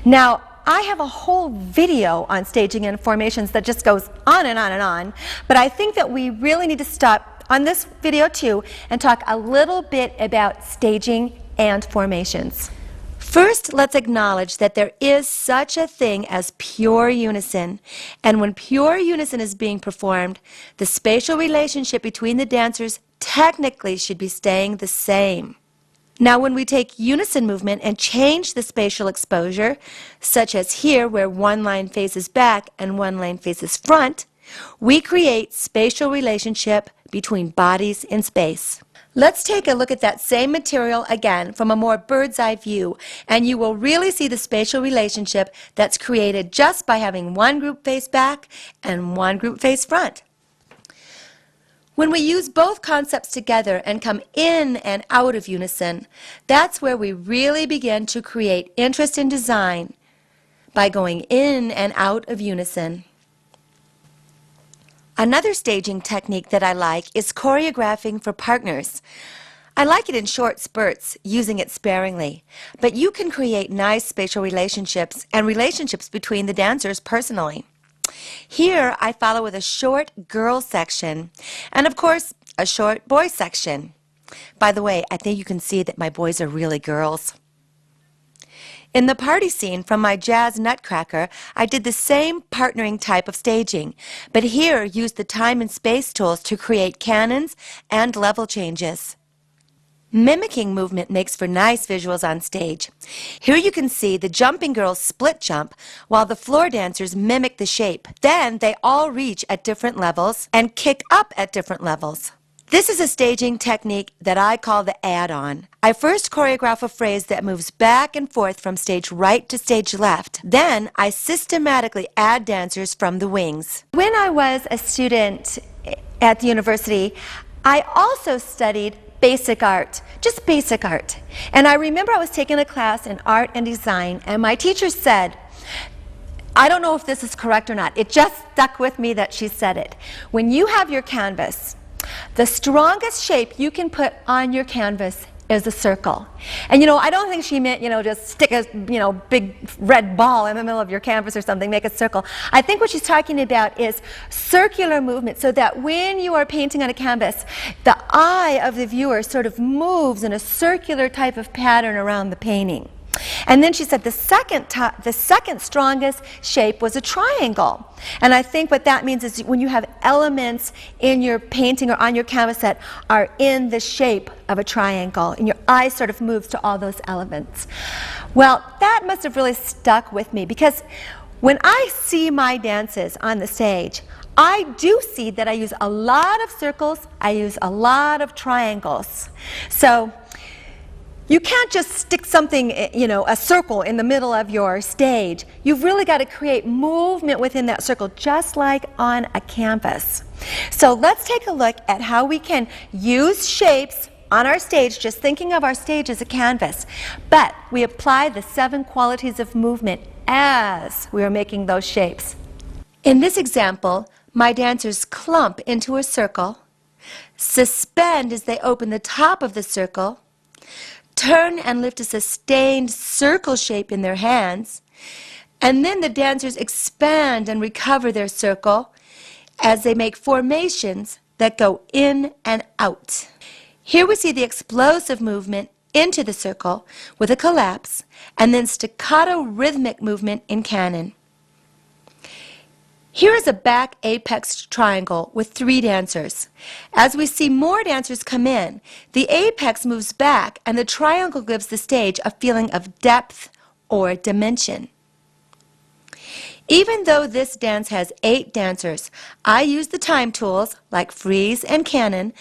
Now, I have a whole video on staging and formations that just goes on and on and on, but I think that we really need to stop on this video too and talk a little bit about staging and formations. First, let's acknowledge that there is such a thing as pure unison, and when pure unison is being performed, the spatial relationship between the dancers technically should be staying the same. Now, when we take unison movement and change the spatial exposure, such as here where one line faces back and one line faces front, we create spatial relationship between bodies in space. Let's take a look at that same material again from a more bird's eye view, and you will really see the spatial relationship that's created just by having one group face back and one group face front. When we use both concepts together and come in and out of unison, that's where we really begin to create interest in design, by going in and out of unison. Another staging technique that I like is choreographing for partners. I like it in short spurts, using it sparingly, but you can create nice spatial relationships and relationships between the dancers personally. Here I follow with a short girl section and, of course, a short boy section. By the way, I think you can see that my boys are really girls. In the party scene from my Jazz Nutcracker, I did the same partnering type of staging, but here used the time and space tools to create cannons and level changes. Mimicking movement makes for nice visuals on stage. Here you can see the jumping girls split jump while the floor dancers mimic the shape. Then they all reach at different levels and kick up at different levels. This is a staging technique that I call the add-on. I first choreograph a phrase that moves back and forth from stage right to stage left. Then I systematically add dancers from the wings. When I was a student at the university, I also studied basic art, just basic art. And I remember I was taking a class in art and design, and my teacher said, I don't know if this is correct or not, it just stuck with me that she said it. When you have your canvas, the strongest shape you can put on your canvas is a circle. And I don't think she meant, just stick a, big red ball in the middle of your canvas or something, make a circle. I think what she's talking about is circular movement, so that when you are painting on a canvas, the eye of the viewer sort of moves in a circular type of pattern around the painting. And then she said the second strongest shape was a triangle. And I think what that means is when you have elements in your painting or on your canvas that are in the shape of a triangle, and your eye sort of moves to all those elements. Well, that must have really stuck with me, because when I see my dances on the stage, I do see that I use a lot of circles, I use a lot of triangles. So you can't just stick something, a circle in the middle of your stage. You've really got to create movement within that circle, just like on a canvas. So let's take a look at how we can use shapes on our stage, just thinking of our stage as a canvas. But we apply the 7 qualities of movement as we are making those shapes. In this example, my dancers clump into a circle, suspend as they open the top of the circle, turn and lift a sustained circle shape in their hands, and then the dancers expand and recover their circle as they make formations that go in and out. Here we see the explosive movement into the circle with a collapse, and then staccato rhythmic movement in canon. Here is a back apex triangle with 3 dancers. As we see more dancers come in, the apex moves back and the triangle gives the stage a feeling of depth or dimension. Even though this dance has 8 dancers, I use the time tools, like freeze and cannon,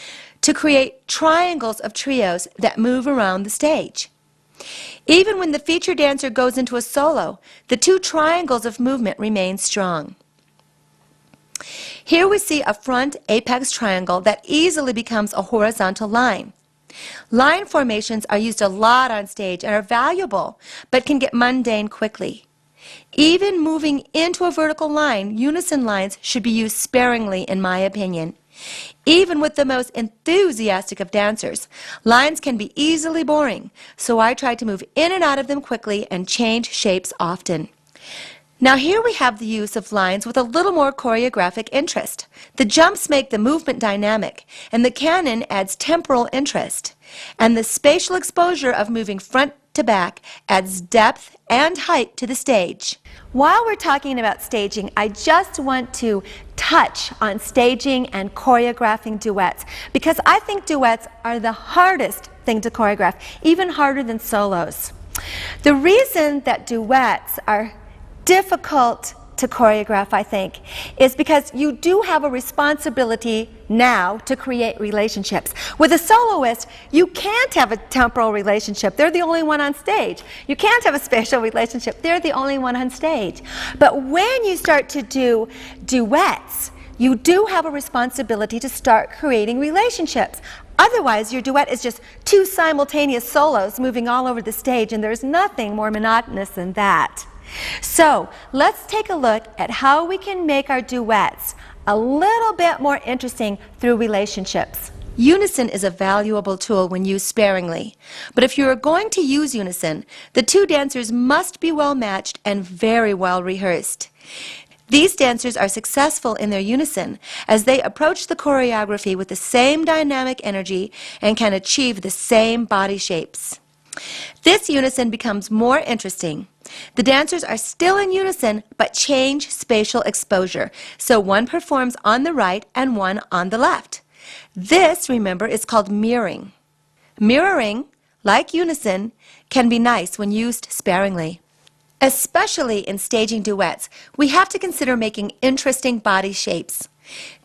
to create triangles of trios that move around the stage. Even when the feature dancer goes into a solo, the 2 triangles of movement remain strong. Here we see a front apex triangle that easily becomes a horizontal line. Line formations are used a lot on stage and are valuable, but can get mundane quickly. Even moving into a vertical line, unison lines should be used sparingly, in my opinion. Even with the most enthusiastic of dancers, lines can be easily boring, so I try to move in and out of them quickly and change shapes often. Now here we have the use of lines with a little more choreographic interest. The jumps make the movement dynamic, and the cannon adds temporal interest. And the spatial exposure of moving front to back adds depth and height to the stage. While we're talking about staging, I just want to touch on staging and choreographing duets, because I think duets are the hardest thing to choreograph, even harder than solos. The reason that duets are difficult to choreograph, I think, is because you do have a responsibility now to create relationships. With a soloist, you can't have a temporal relationship. They're the only one on stage. You can't have a spatial relationship. They're the only one on stage. But when you start to do duets, you do have a responsibility to start creating relationships. Otherwise, your duet is just 2 simultaneous solos moving all over the stage, and there's nothing more monotonous than that. So let's take a look at how we can make our duets a little bit more interesting through relationships. Unison is a valuable tool when used sparingly, but if you are going to use unison, the 2 dancers must be well matched and very well rehearsed. These dancers are successful in their unison as they approach the choreography with the same dynamic energy and can achieve the same body shapes. This unison becomes more interesting. The dancers are still in unison but change spatial exposure, so one performs on the right and one on the left. This, remember, is called mirroring. Mirroring, like unison, can be nice when used sparingly. Especially in staging duets, we have to consider making interesting body shapes.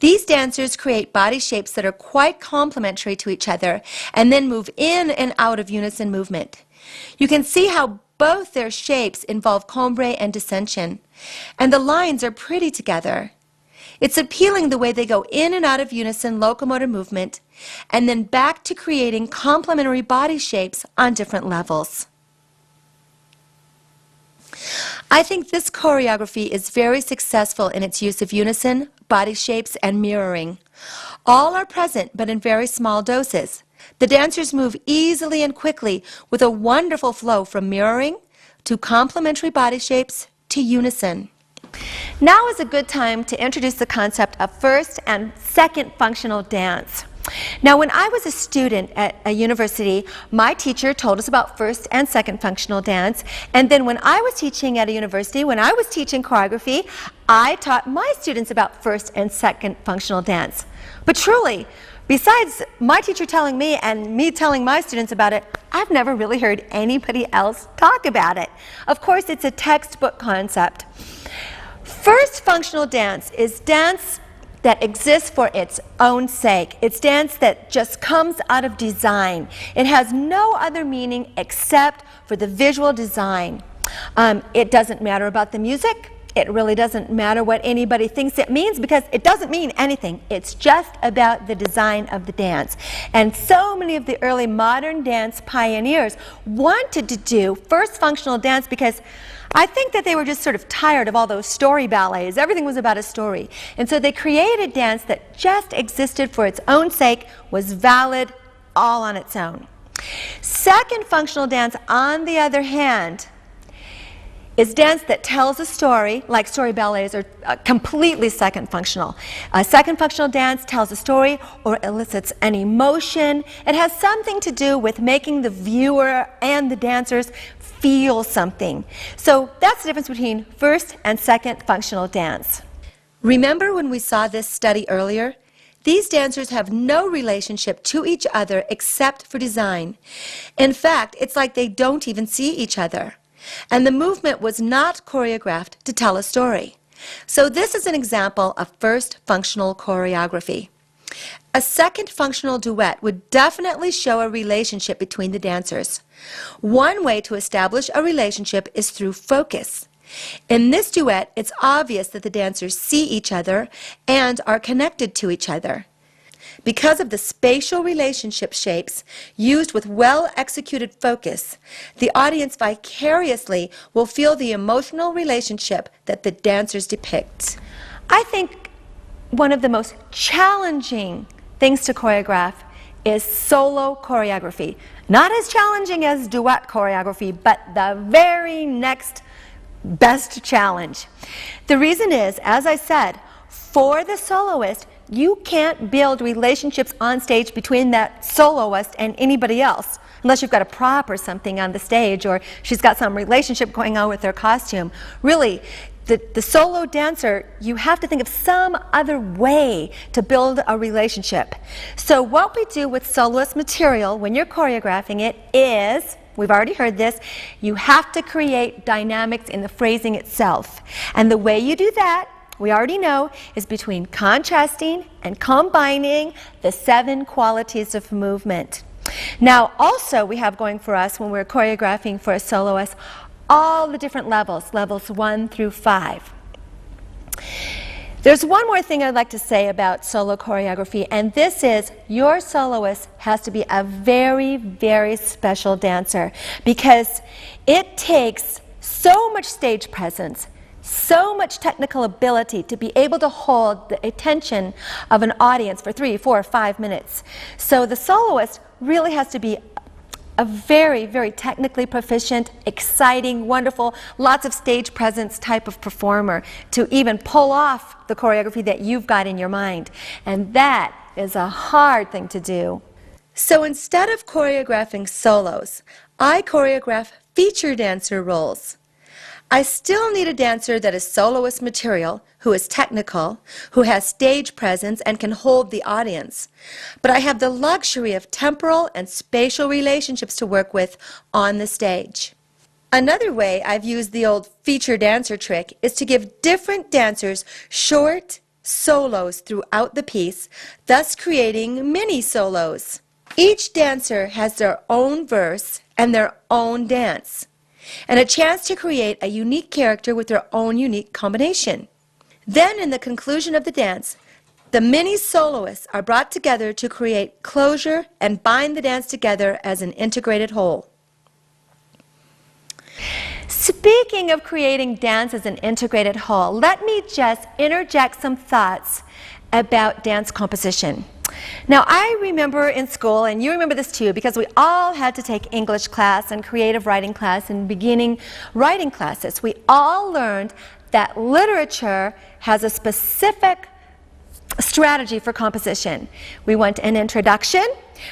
These dancers create body shapes that are quite complementary to each other and then move in and out of unison movement. You can see how both their shapes involve combray and descension, and the lines are pretty together. It's appealing the way they go in and out of unison locomotor movement and then back to creating complementary body shapes on different levels. I think this choreography is very successful in its use of unison, body shapes, and mirroring. All are present, but in very small doses. The dancers move easily and quickly with a wonderful flow from mirroring to complementary body shapes to unison. Now is a good time to introduce the concept of first and second functional dance. Now, when I was a student at a university, my teacher told us about first and second functional dance. And then when I was teaching at a university, when I was teaching choreography, I taught my students about first and second functional dance. But truly, besides my teacher telling me and me telling my students about it, I've never really heard anybody else talk about it. Of course, it's a textbook concept. First functional dance is dance that exists for its own sake. It's dance that just comes out of design. It has no other meaning except for the visual design. It doesn't matter about the music. It really doesn't matter what anybody thinks it means, because it doesn't mean anything. It's just about the design of the dance. And so many of the early modern dance pioneers wanted to do first functional dance because I think that they were just sort of tired of all those story ballets. Everything was about a story. And so they created dance that just existed for its own sake, was valid all on its own. Second functional dance, on the other hand, is dance that tells a story, like story ballets are completely second functional. A second functional dance tells a story or elicits an emotion. It has something to do with making the viewer and the dancers feel something. So that's the difference between first and second functional dance. Remember when we saw this study earlier? These dancers have no relationship to each other except for design. In fact, it's like they don't even see each other. and the movement was not choreographed to tell a story. So this is an example of first functional choreography. A second functional duet would definitely show a relationship between the dancers. One way to establish a relationship is through focus. In this duet, it's obvious that the dancers see each other and are connected to each other. Because of the spatial relationship shapes used with well-executed focus, the audience vicariously will feel the emotional relationship that the dancers depict. I think one of the most challenging things to choreograph is solo choreography. Not as challenging as duet choreography, but the very next best challenge. The reason is, as I said, for the soloist, you can't build relationships on stage between that soloist and anybody else, unless you've got a prop or something on the stage, or she's got some relationship going on with their costume. Really, the solo dancer, you have to think of some other way to build a relationship. So what we do with soloist material when you're choreographing it is, we've already heard this, you have to create dynamics in the phrasing itself. And the way you do that, we already know, is between contrasting and combining the 7 qualities of movement. Now also we have going for us when we're choreographing for a soloist all the different levels, levels 1 through 5. There's one more thing I'd like to say about solo choreography, and this is your soloist has to be a very, very special dancer, because it takes so much stage presence, so much technical ability to be able to hold the attention of an audience for 3, 4, 5 minutes. So the soloist really has to be a very, very technically proficient, exciting, wonderful, lots of stage presence type of performer to even pull off the choreography that you've got in your mind. And that is a hard thing to do. So instead of choreographing solos, I choreograph feature dancer roles. I still need a dancer that is soloist material, who is technical, who has stage presence and can hold the audience. But I have the luxury of temporal and spatial relationships to work with on the stage. Another way I've used the old feature dancer trick is to give different dancers short solos throughout the piece, thus creating mini solos. Each dancer has their own verse and their own dance, and a chance to create a unique character with their own unique combination. Then in the conclusion of the dance, the mini soloists are brought together to create closure and bind the dance together as an integrated whole. Speaking of creating dance as an integrated whole, let me just interject some thoughts about dance composition. Now, I remember in school, and you remember this too, because we all had to take English class and creative writing class and beginning writing classes. We all learned that literature has a specific strategy for composition. We want an introduction,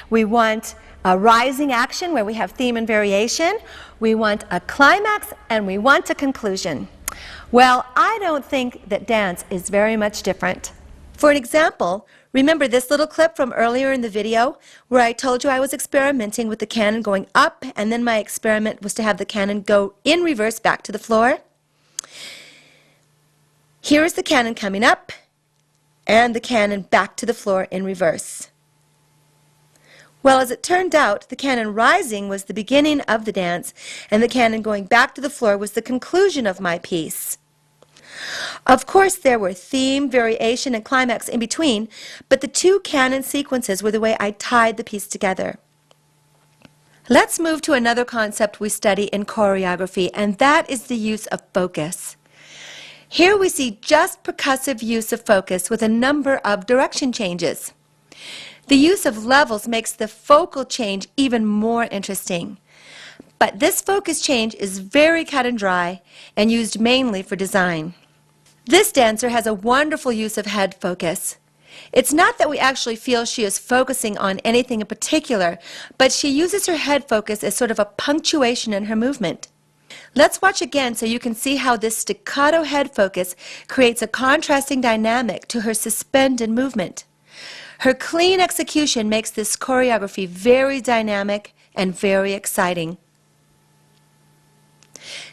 we want a rising action where we have theme and variation, we want a climax, and we want a conclusion. Well, I don't think that dance is very much different. For an example, remember this little clip from earlier in the video where I told you I was experimenting with the cannon going up, and then my experiment was to have the cannon go in reverse back to the floor? Here is the cannon coming up and the cannon back to the floor in reverse. Well, as it turned out, the cannon rising was the beginning of the dance, and the cannon going back to the floor was the conclusion of my piece. Of course, there were theme, variation, and climax in between, but the 2 cannon sequences were the way I tied the piece together. Let's move to another concept we study in choreography, and that is the use of focus. Here we see just percussive use of focus with a number of direction changes. The use of levels makes the focal change even more interesting. But this focus change is very cut and dry and used mainly for design. This dancer has a wonderful use of head focus. It's not that we actually feel she is focusing on anything in particular, but she uses her head focus as sort of a punctuation in her movement. Let's watch again so you can see how this staccato head focus creates a contrasting dynamic to her suspended movement. Her clean execution makes this choreography very dynamic and very exciting.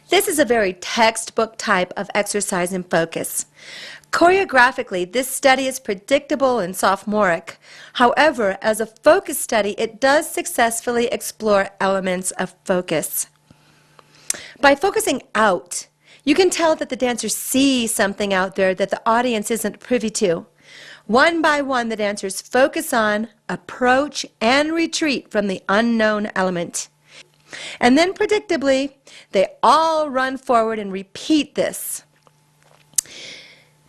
This is a very textbook type of exercise in focus. Choreographically, this study is predictable and sophomoric. However, as a focus study, it does successfully explore elements of focus. By focusing out, you can tell that the dancers see something out there that the audience isn't privy to. One by one, the dancers focus on, approach, and retreat from the unknown element. And then, predictably, they all run forward and repeat this.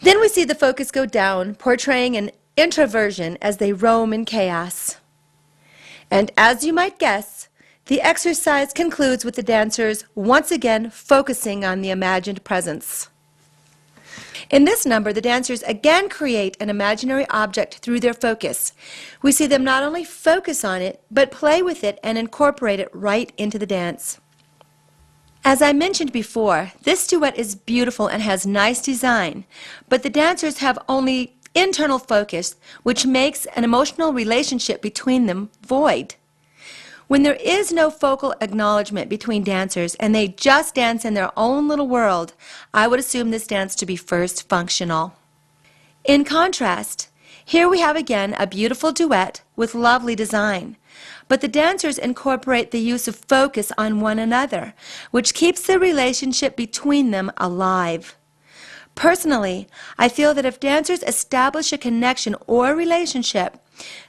Then we see the focus go down, portraying an introversion as they roam in chaos. And as you might guess, the exercise concludes with the dancers once again focusing on the imagined presence. In this number, the dancers again create an imaginary object through their focus. We see them not only focus on it, but play with it and incorporate it right into the dance. As I mentioned before, this duet is beautiful and has nice design, but the dancers have only internal focus, which makes an emotional relationship between them void. When there is no focal acknowledgement between dancers and they just dance in their own little world, I would assume this dance to be first functional. In contrast, here we have again a beautiful duet with lovely design, but the dancers incorporate the use of focus on one another, which keeps the relationship between them alive. Personally, I feel that if dancers establish a connection or relationship,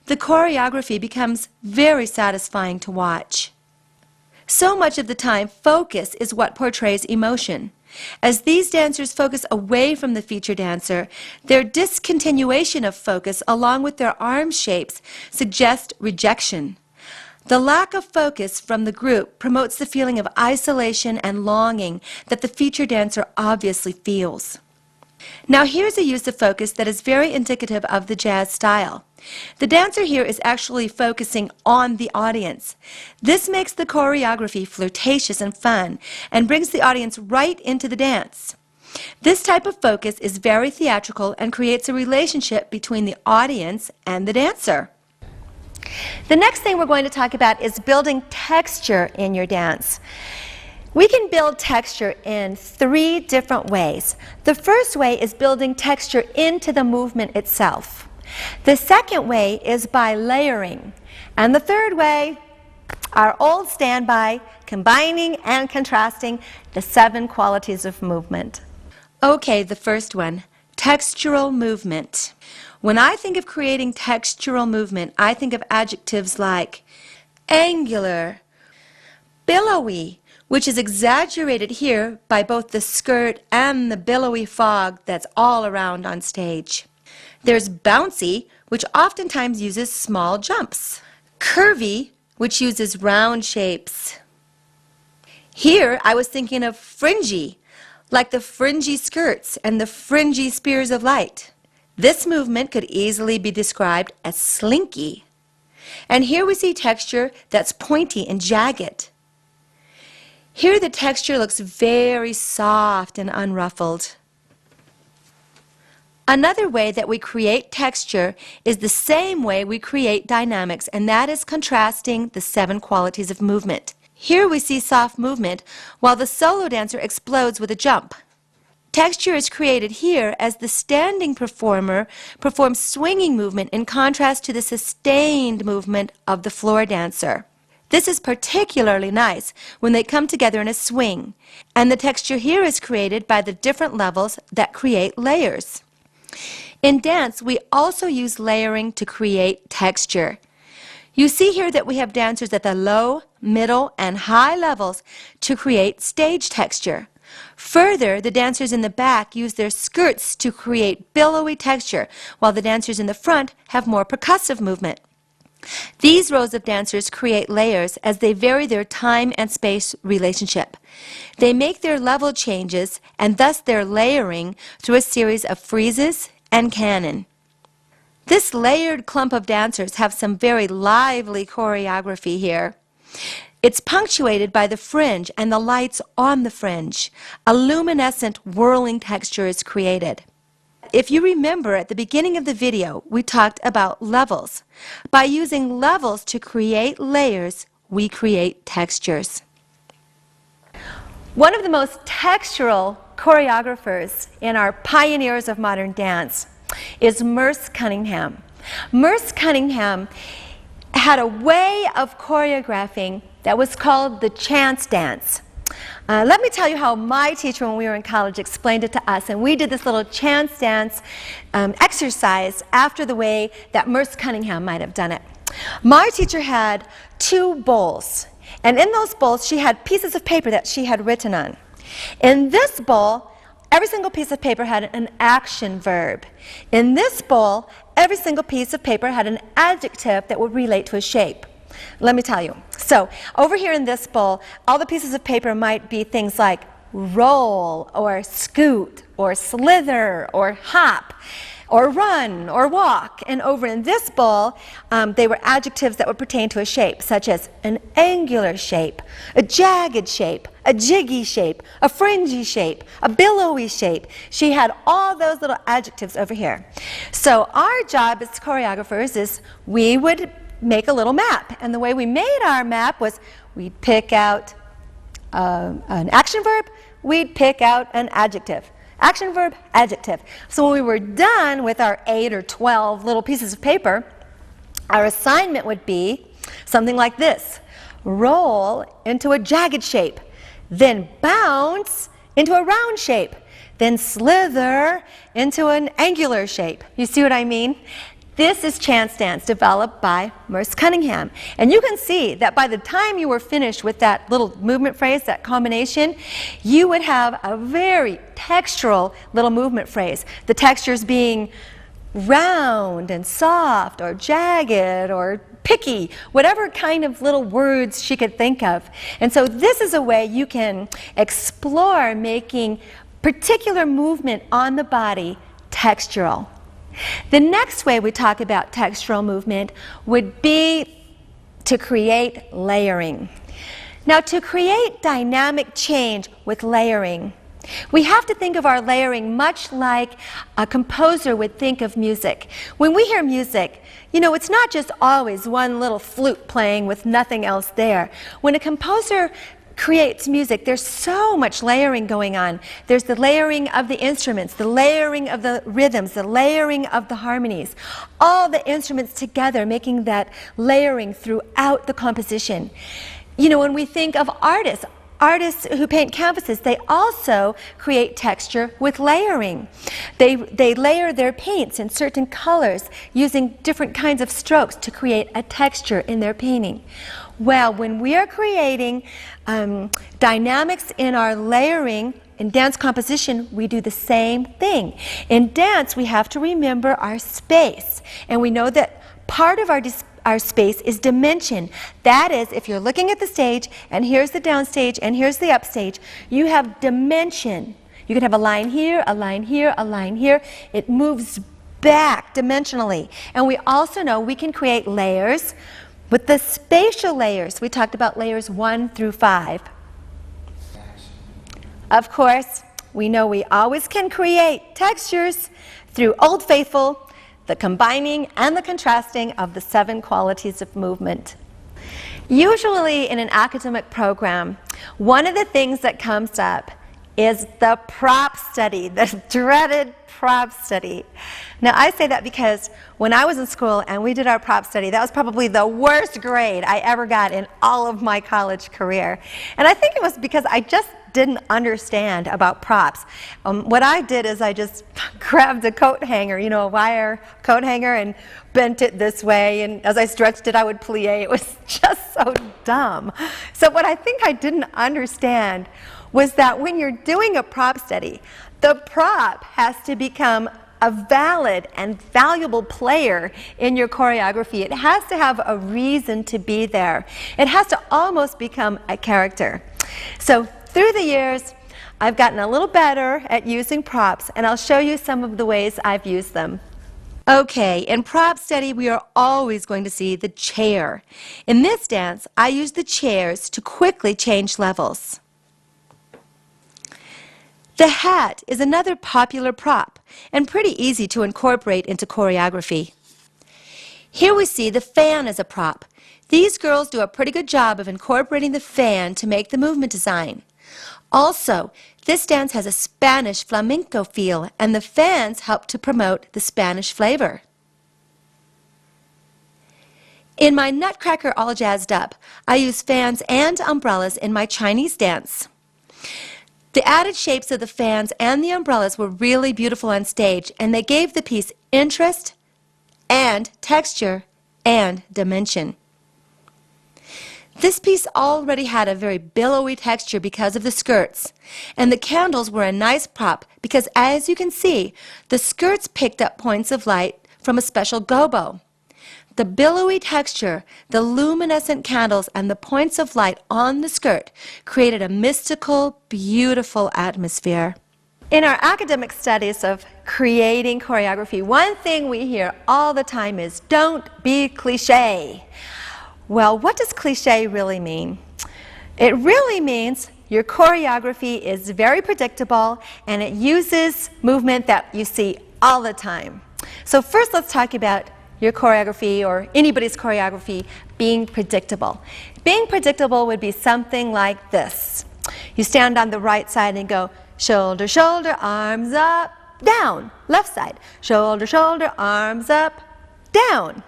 the choreography becomes very satisfying to watch. So much of the time, focus is what portrays emotion. As these dancers focus away from the feature dancer, their discontinuation of focus along with their arm shapes suggest rejection. The lack of focus from the group promotes the feeling of isolation and longing that the feature dancer obviously feels. Now here's a use of focus that is very indicative of the jazz style. The dancer here is actually focusing on the audience. This makes the choreography flirtatious and fun and brings the audience right into the dance. This type of focus is very theatrical and creates a relationship between the audience and the dancer. The next thing we're going to talk about is building texture in your dance. We can build texture in 3 different ways. The first way is building texture into the movement itself. The second way is by layering. And the third way, our old standby, combining and contrasting the 7 qualities of movement. Okay, the first one, textural movement. When I think of creating textural movement, I think of adjectives like angular, billowy, which is exaggerated here by both the skirt and the billowy fog that's all around on stage. There's bouncy, which oftentimes uses small jumps. Curvy, which uses round shapes. Here I was thinking of fringy, like the fringy skirts and the fringy spears of light. This movement could easily be described as slinky. And here we see texture that's pointy and jagged. Here the texture looks very soft and unruffled. Another way that we create texture is the same way we create dynamics, and that is contrasting the 7 qualities of movement. Here we see soft movement, while the solo dancer explodes with a jump. Texture is created here as the standing performer performs swinging movement in contrast to the sustained movement of the floor dancer. This is particularly nice when they come together in a swing, and the texture here is created by the different levels that create layers. In dance, we also use layering to create texture. You see here that we have dancers at the low, middle, and high levels to create stage texture. Further, the dancers in the back use their skirts to create billowy texture, while the dancers in the front have more percussive movement. These rows of dancers create layers as they vary their time and space relationship. They make their level changes and thus their layering through a series of freezes and canon. This layered clump of dancers have some very lively choreography here. It's punctuated by the fringe and the lights on the fringe. A luminescent whirling texture is created. If you remember at the beginning of the video, we talked about levels. By using levels to create layers, we create textures. One of the most textural choreographers and our pioneers of modern dance is Merce Cunningham. Merce Cunningham had a way of choreographing that was called the chance dance. Let me tell you how my teacher when we were in college explained it to us, and we did this little chance dance exercise after the way that Merce Cunningham might have done it. My teacher had 2 bowls, and in those bowls she had pieces of paper that she had written on. In this bowl, every single piece of paper had an action verb. In this bowl, every single piece of paper had an adjective that would relate to a shape. Let me tell you. So, over here in this bowl, all the pieces of paper might be things like roll, or scoot, or slither, or hop, or run, or walk. And over in this bowl, they were adjectives that would pertain to a shape, such as an angular shape, a jagged shape, a jiggy shape, a fringy shape, a billowy shape. She had all those little adjectives over here. So our job as choreographers is we would make a little map. And the way we made our map was we'd pick out an action verb, we'd pick out an adjective. Action verb, adjective. So when we were done with our 8 or 12 little pieces of paper, our assignment would be something like this. Roll into a jagged shape, then bounce into a round shape, then slither into an angular shape. You see what I mean? This is chance dance developed by Merce Cunningham. And you can see that by the time you were finished with that little movement phrase, that combination, you would have a very textural little movement phrase. The textures being round and soft or jagged or picky, whatever kind of little words she could think of. And so this is a way you can explore making particular movement on the body textural. The next way we talk about textural movement would be to create layering. Now, to create dynamic change with layering, we have to think of our layering much like a composer would think of music. When we hear music, you know, it's not just always one little flute playing with nothing else there. When a composer creates music, there's so much layering going on. There's the layering of the instruments, the layering of the rhythms, the layering of the harmonies, all the instruments together making that layering throughout the composition. You know, when we think of artists who paint canvases, they also create texture with layering. They layer their paints in certain colors using different kinds of strokes to create a texture in their painting. Well, when we are creating dynamics in our layering in dance composition, we do the same thing. In dance, we have to remember our space, and we know that part of our space is dimension. That is, if you're looking at the stage, and here's the downstage, and here's the upstage, you have dimension. You can have a line here, a line here, a line here. It moves back dimensionally. And we also know we can create layers with the spatial layers. We talked about layers 1 through 5. Of course, we know we always can create textures through Old Faithful, the combining and the contrasting of the 7 qualities of movement. Usually in an academic program, one of the things that comes up is the prop study, the dreaded prop study. Now, I say that because when I was in school and we did our prop study, that was probably the worst grade I ever got in all of my college career. And I think it was because I just didn't understand about props. What I did is I just grabbed a coat hanger, you know, a wire coat hanger, and bent it this way, and as I stretched it, I would plie. It was just so dumb. So what I think I didn't understand was that when you're doing a prop study, the prop has to become a valid and valuable player in your choreography. It has to have a reason to be there. It has to almost become a character. So through the years, I've gotten a little better at using props, and I'll show you some of the ways I've used them. Okay, in prop study, we are always going to see the chair. In this dance, I use the chairs to quickly change levels. The hat is another popular prop and pretty easy to incorporate into choreography. Here we see the fan as a prop. These girls do a pretty good job of incorporating the fan to make the movement design. Also, this dance has a Spanish flamenco feel, and the fans help to promote the Spanish flavor. In my Nutcracker All Jazzed Up, I use fans and umbrellas in my Chinese dance. The added shapes of the fans and the umbrellas were really beautiful on stage, and they gave the piece interest and texture and dimension. This piece already had a very billowy texture because of the skirts, and the candles were a nice prop because, as you can see, the skirts picked up points of light from a special gobo. The billowy texture, the luminescent candles, and the points of light on the skirt created a mystical, beautiful atmosphere. In our academic studies of creating choreography, one thing we hear all the time is, "Don't be cliché." Well, what does cliché really mean? It really means your choreography is very predictable and it uses movement that you see all the time. So first let's talk about your choreography, or anybody's choreography, being predictable. Being predictable would be something like this. You stand on the right side and go shoulder, shoulder, arms up, down. Left side, shoulder, shoulder, arms up, down.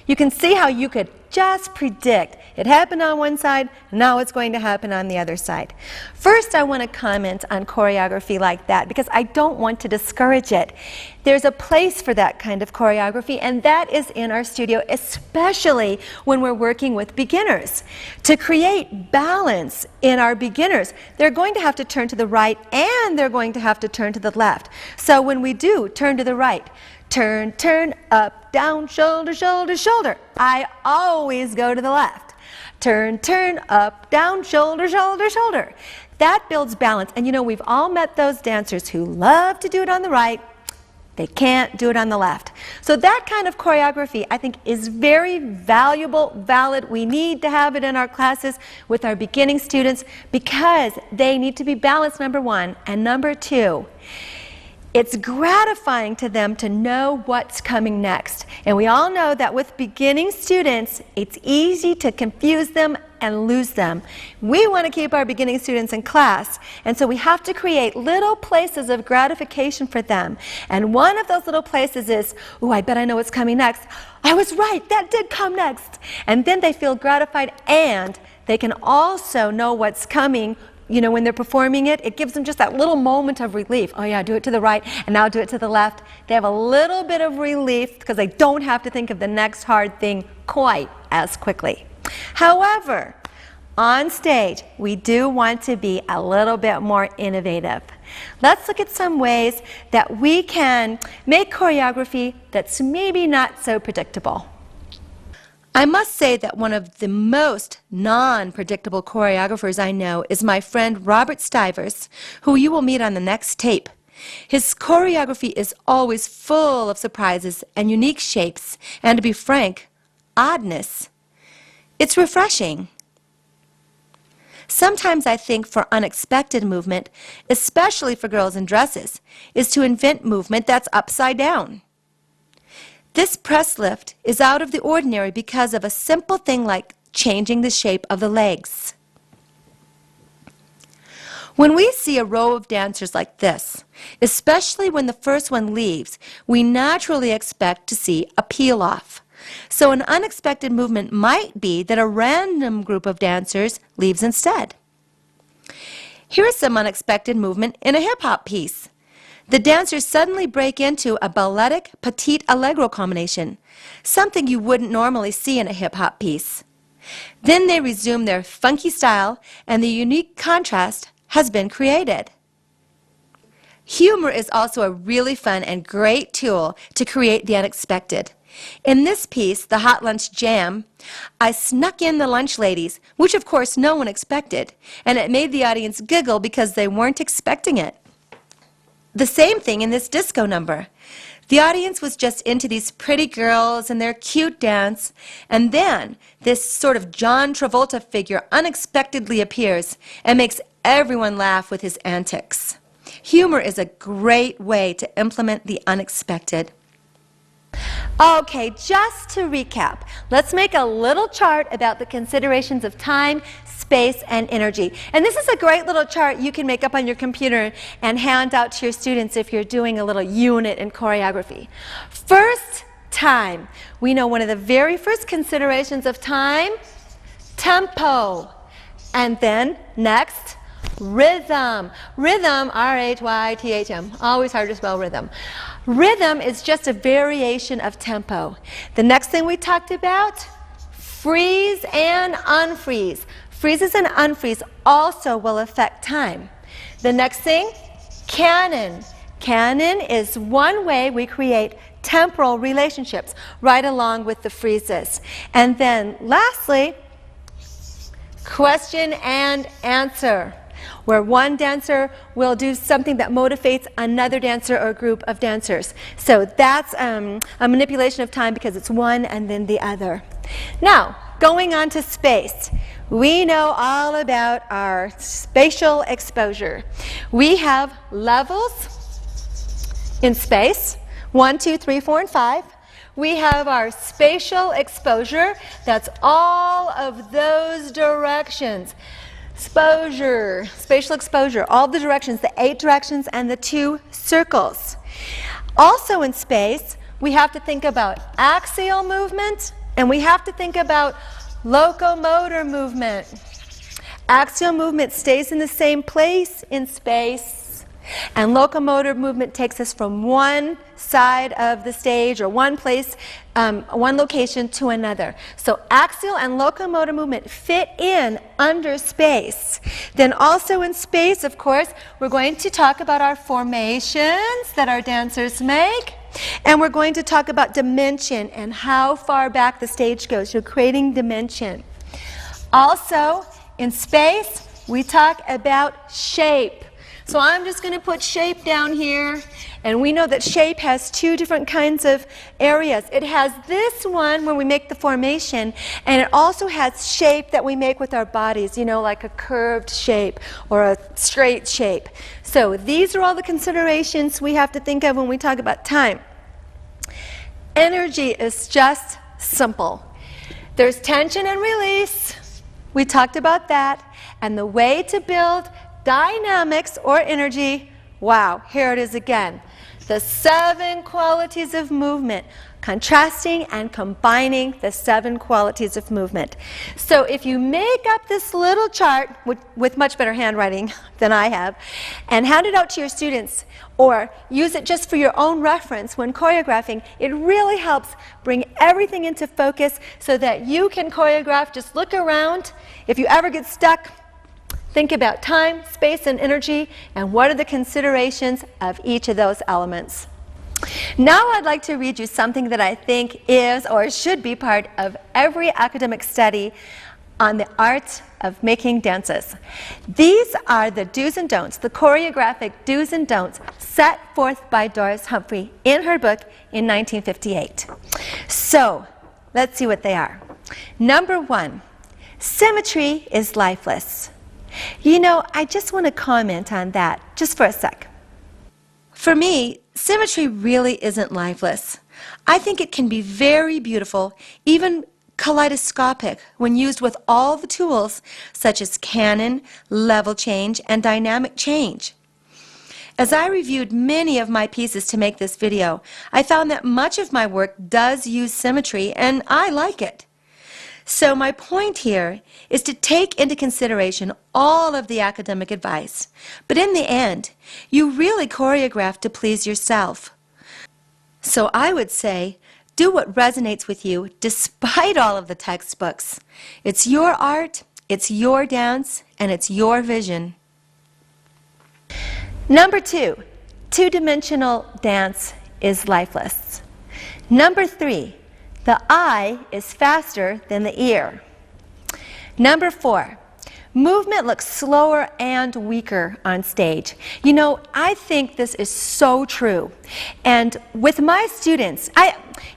You can see how you could just predict. It happened on one side, now it's going to happen on the other side. First, I want to comment on choreography like that because I don't want to discourage it. There's a place for that kind of choreography, and that is in our studio, especially when we're working with beginners. To create balance in our beginners, they're going to have to turn to the right and they're going to have to turn to the left. So when we do turn to the right, turn, turn, up, down, shoulder, shoulder, shoulder. I always go to the left. Turn, turn, up, down, shoulder, shoulder, shoulder. That builds balance. And you know, we've all met those dancers who love to do it on the right. They can't do it on the left. So that kind of choreography, I think, is very valuable, valid. We need to have it in our classes with our beginning students because they need to be balanced, number one. And number two, it's gratifying to them to know what's coming next. And we all know that with beginning students, it's easy to confuse them and lose them. We want to keep our beginning students in class, and so we have to create little places of gratification for them. And one of those little places is, "Ooh, I bet I know what's coming next. I was right, that did come next." And then they feel gratified, and they can also know what's coming. You know, when they're performing it, it gives them just that little moment of relief. Oh yeah, do it to the right, and now do it to the left. They have a little bit of relief because they don't have to think of the next hard thing quite as quickly. However, on stage, we do want to be a little bit more innovative. Let's look at some ways that we can make choreography that's maybe not so predictable. I must say that one of the most non-predictable choreographers I know is my friend Robert Stivers, who you will meet on the next tape. His choreography is always full of surprises and unique shapes, and to be frank, oddness. It's refreshing. Sometimes I think for unexpected movement, especially for girls in dresses, is to invent movement that's upside down. This press lift is out of the ordinary because of a simple thing like changing the shape of the legs. When we see a row of dancers like this, especially when the first one leaves, we naturally expect to see a peel-off. So an unexpected movement might be that a random group of dancers leaves instead. Here is some unexpected movement in a hip-hop piece. The dancers suddenly break into a balletic petite allegro combination, something you wouldn't normally see in a hip-hop piece. Then they resume their funky style, and the unique contrast has been created. Humor is also a really fun and great tool to create the unexpected. In this piece, the Hot Lunch Jam, I snuck in the lunch ladies, which of course no one expected, and it made the audience giggle because they weren't expecting it. The same thing in this disco number. The audience was just into these pretty girls and their cute dance, and then this sort of John Travolta figure unexpectedly appears and makes everyone laugh with his antics. Humor is a great way to implement the unexpected. Okay, just to recap, let's make a little chart about the considerations of time, space, and energy. And this is a great little chart you can make up on your computer and hand out to your students if you're doing a little unit in choreography. First, time. We know one of the very first considerations of time, tempo. And then, next, rhythm. Rhythm, R-H-Y-T-H-M. Always hard to spell rhythm. Rhythm is just a variation of tempo. The next thing we talked about, freeze and unfreeze. Freezes and unfreeze also will affect time. The next thing, canon. Canon is one way we create temporal relationships right along with the freezes. And then lastly, question and answer, where one dancer will do something that motivates another dancer or group of dancers. So that's a manipulation of time because it's one and then the other. Now, going on to space. We know all about our spatial exposure. We have levels in space, 1, 2, 3, 4, and 5. We have our spatial exposure. That's all of those directions. Exposure, spatial exposure, all the directions, the 8 directions and the 2 circles. Also in space, we have to think about axial movement and we have to think about locomotor movement. Axial movement stays in the same place in space, and locomotor movement takes us from one side of the stage or one place, one location to another. So axial and locomotor movement fit in under space. Then also in space, of course, we're going to talk about our formations that our dancers make. And we're going to talk about dimension and how far back the stage goes. You're creating dimension. Also, in space, we talk about shape. So I'm just going to put shape down here. And we know that shape has 2 different kinds of areas. It has this one where we make the formation, and it also has shape that we make with our bodies, you know, like a curved shape or a straight shape. So these are all the considerations we have to think of when we talk about time. Energy is just simple. There's tension and release. We talked about that. And the way to build dynamics or energy, wow, here it is again. The 7 qualities of movement, contrasting and combining the 7 qualities of movement. So if you make up this little chart with much better handwriting than I have and hand it out to your students or use it just for your own reference when choreographing, it really helps bring everything into focus so that you can choreograph. Just look around. If you ever get stuck, think about time, space, and energy, and what are the considerations of each of those elements. Now I'd like to read you something that I think is or should be part of every academic study on the art of making dances. These are the do's and don'ts, the choreographic do's and don'ts set forth by Doris Humphrey in her book in 1958. So let's see what they are. Number 1, symmetry is lifeless. You know, I just want to comment on that just for a sec. For me, symmetry really isn't lifeless. I think it can be very beautiful, even kaleidoscopic, when used with all the tools such as canon, level change, and dynamic change. As I reviewed many of my pieces to make this video, I found that much of my work does use symmetry, and I like it. So my point here is to take into consideration all of the academic advice, but in the end, you really choreograph to please yourself. So I would say, do what resonates with you despite all of the textbooks. It's your art, it's your dance, and it's your vision. Number 2, two-dimensional dance is lifeless. Number 3, the eye is faster than the ear. Number 4, movement looks slower and weaker on stage. You know, I think this is so true. And with my students,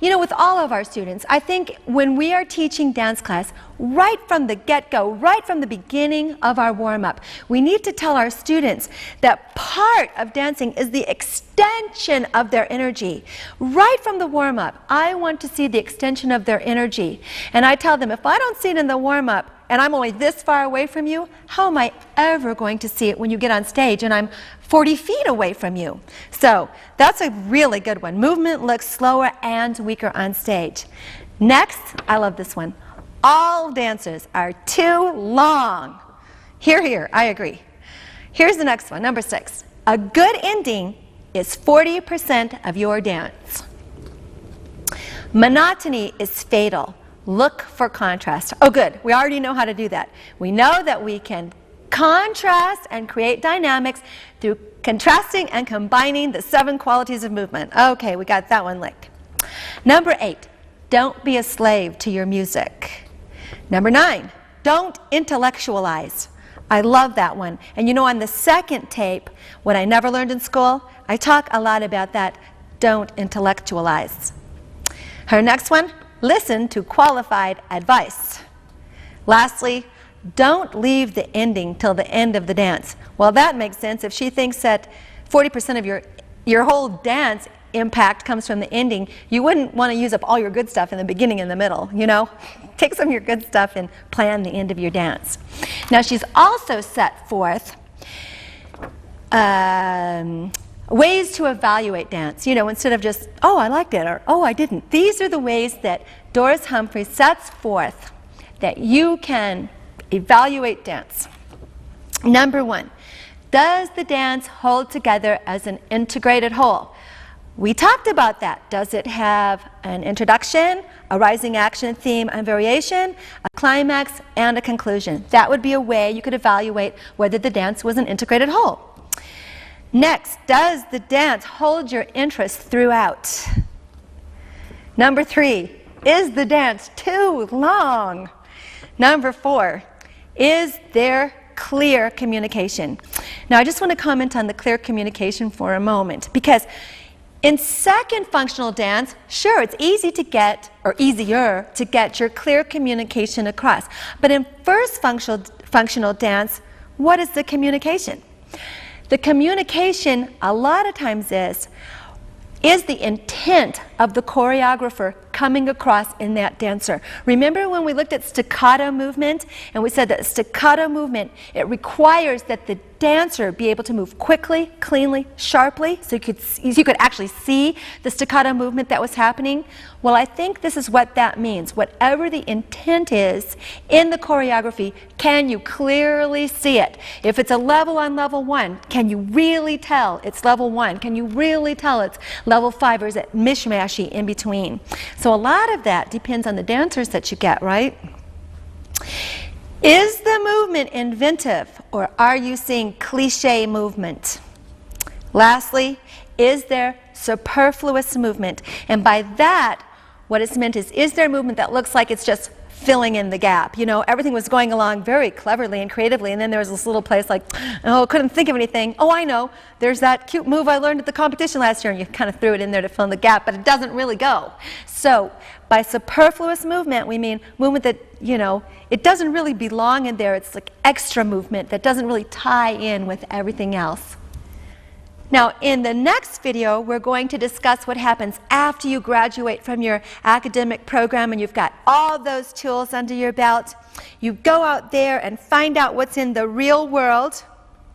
you know, with all of our students, I think when we are teaching dance class, right from the get-go, right from the beginning of our warm-up, we need to tell our students that part of dancing is the extension of their energy. Right from the warm-up, I want to see the extension of their energy. And I tell them, if I don't see it in the warm-up, and I'm only this far away from you, how am I ever going to see it when you get on stage and I'm 40 feet away from you? So that's a really good one. Movement looks slower and weaker on stage. Next, I love this one. All dancers are too long. Here, here, I agree. Here's the next one, number 6. A good ending is 40% of your dance. Monotony is fatal. Look for contrast. Oh, good. We already know how to do that. We know that we can contrast and create dynamics through contrasting and combining the 7 qualities of movement. Okay, we got that one licked. Number 8, don't be a slave to your music. Number 9, don't intellectualize. I love that one. And you know, on the second tape, what I never learned in school, I talk a lot about that. Don't intellectualize. Her next one, listen to qualified advice. Lastly, don't leave the ending till the end of the dance. Well, that makes sense. If she thinks that 40% of your whole dance impact comes from the ending, you wouldn't want to use up all your good stuff in the beginning and the middle, you know? Take some of your good stuff and plan the end of your dance. Now, she's also set forth ways to evaluate dance, you know, instead of just, oh, I liked it, or oh, I didn't. These are the ways that Doris Humphrey sets forth that you can evaluate dance. Number 1, does the dance hold together as an integrated whole? We talked about that. Does it have an introduction, a rising action, theme, and variation, a climax, and a conclusion? That would be a way you could evaluate whether the dance was an integrated whole. Next, does the dance hold your interest throughout? Number 3, is the dance too long? Number 4, is there clear communication? Now, I just want to comment on the clear communication for a moment, because in second functional dance, sure, it's easy to get, or easier to get your clear communication across. But in first functional dance, what is the communication? The communication a lot of times is the intent of the choreographer coming across in that dancer. Remember when we looked at staccato movement and we said that staccato movement, it requires that the dancer be able to move quickly, cleanly, sharply, so you could actually see the staccato movement that was happening? Well, I think this is what that means. Whatever the intent is in the choreography, can you clearly see it? If it's a level on level 1, can you really tell it's level 1? Can you really tell it's level 5, or is it mishmashy in between? So a lot of that depends on the dancers that you get, right? Is the movement inventive, or are you seeing cliche movement? Lastly, is there superfluous movement? And by that, what it's meant is there movement that looks like it's just filling in the gap? You know, everything was going along very cleverly and creatively, and then there was this little place like, oh, couldn't think of anything. Oh, I know, there's that cute move I learned at the competition last year, and you kind of threw it in there to fill in the gap, but it doesn't really go. So by superfluous movement, we mean movement that, you know, it doesn't really belong in there. It's like extra movement that doesn't really tie in with everything else. Now, in the next video, we're going to discuss what happens after you graduate from your academic program and you've got all those tools under your belt. You go out there and find out what's in the real world,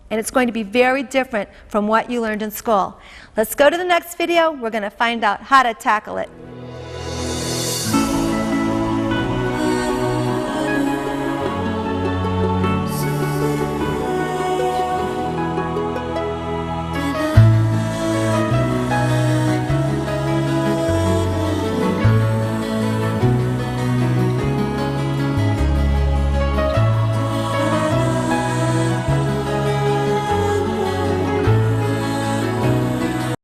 and it's going to be very different from what you learned in school. Let's go to the next video. We're going to find out how to tackle it.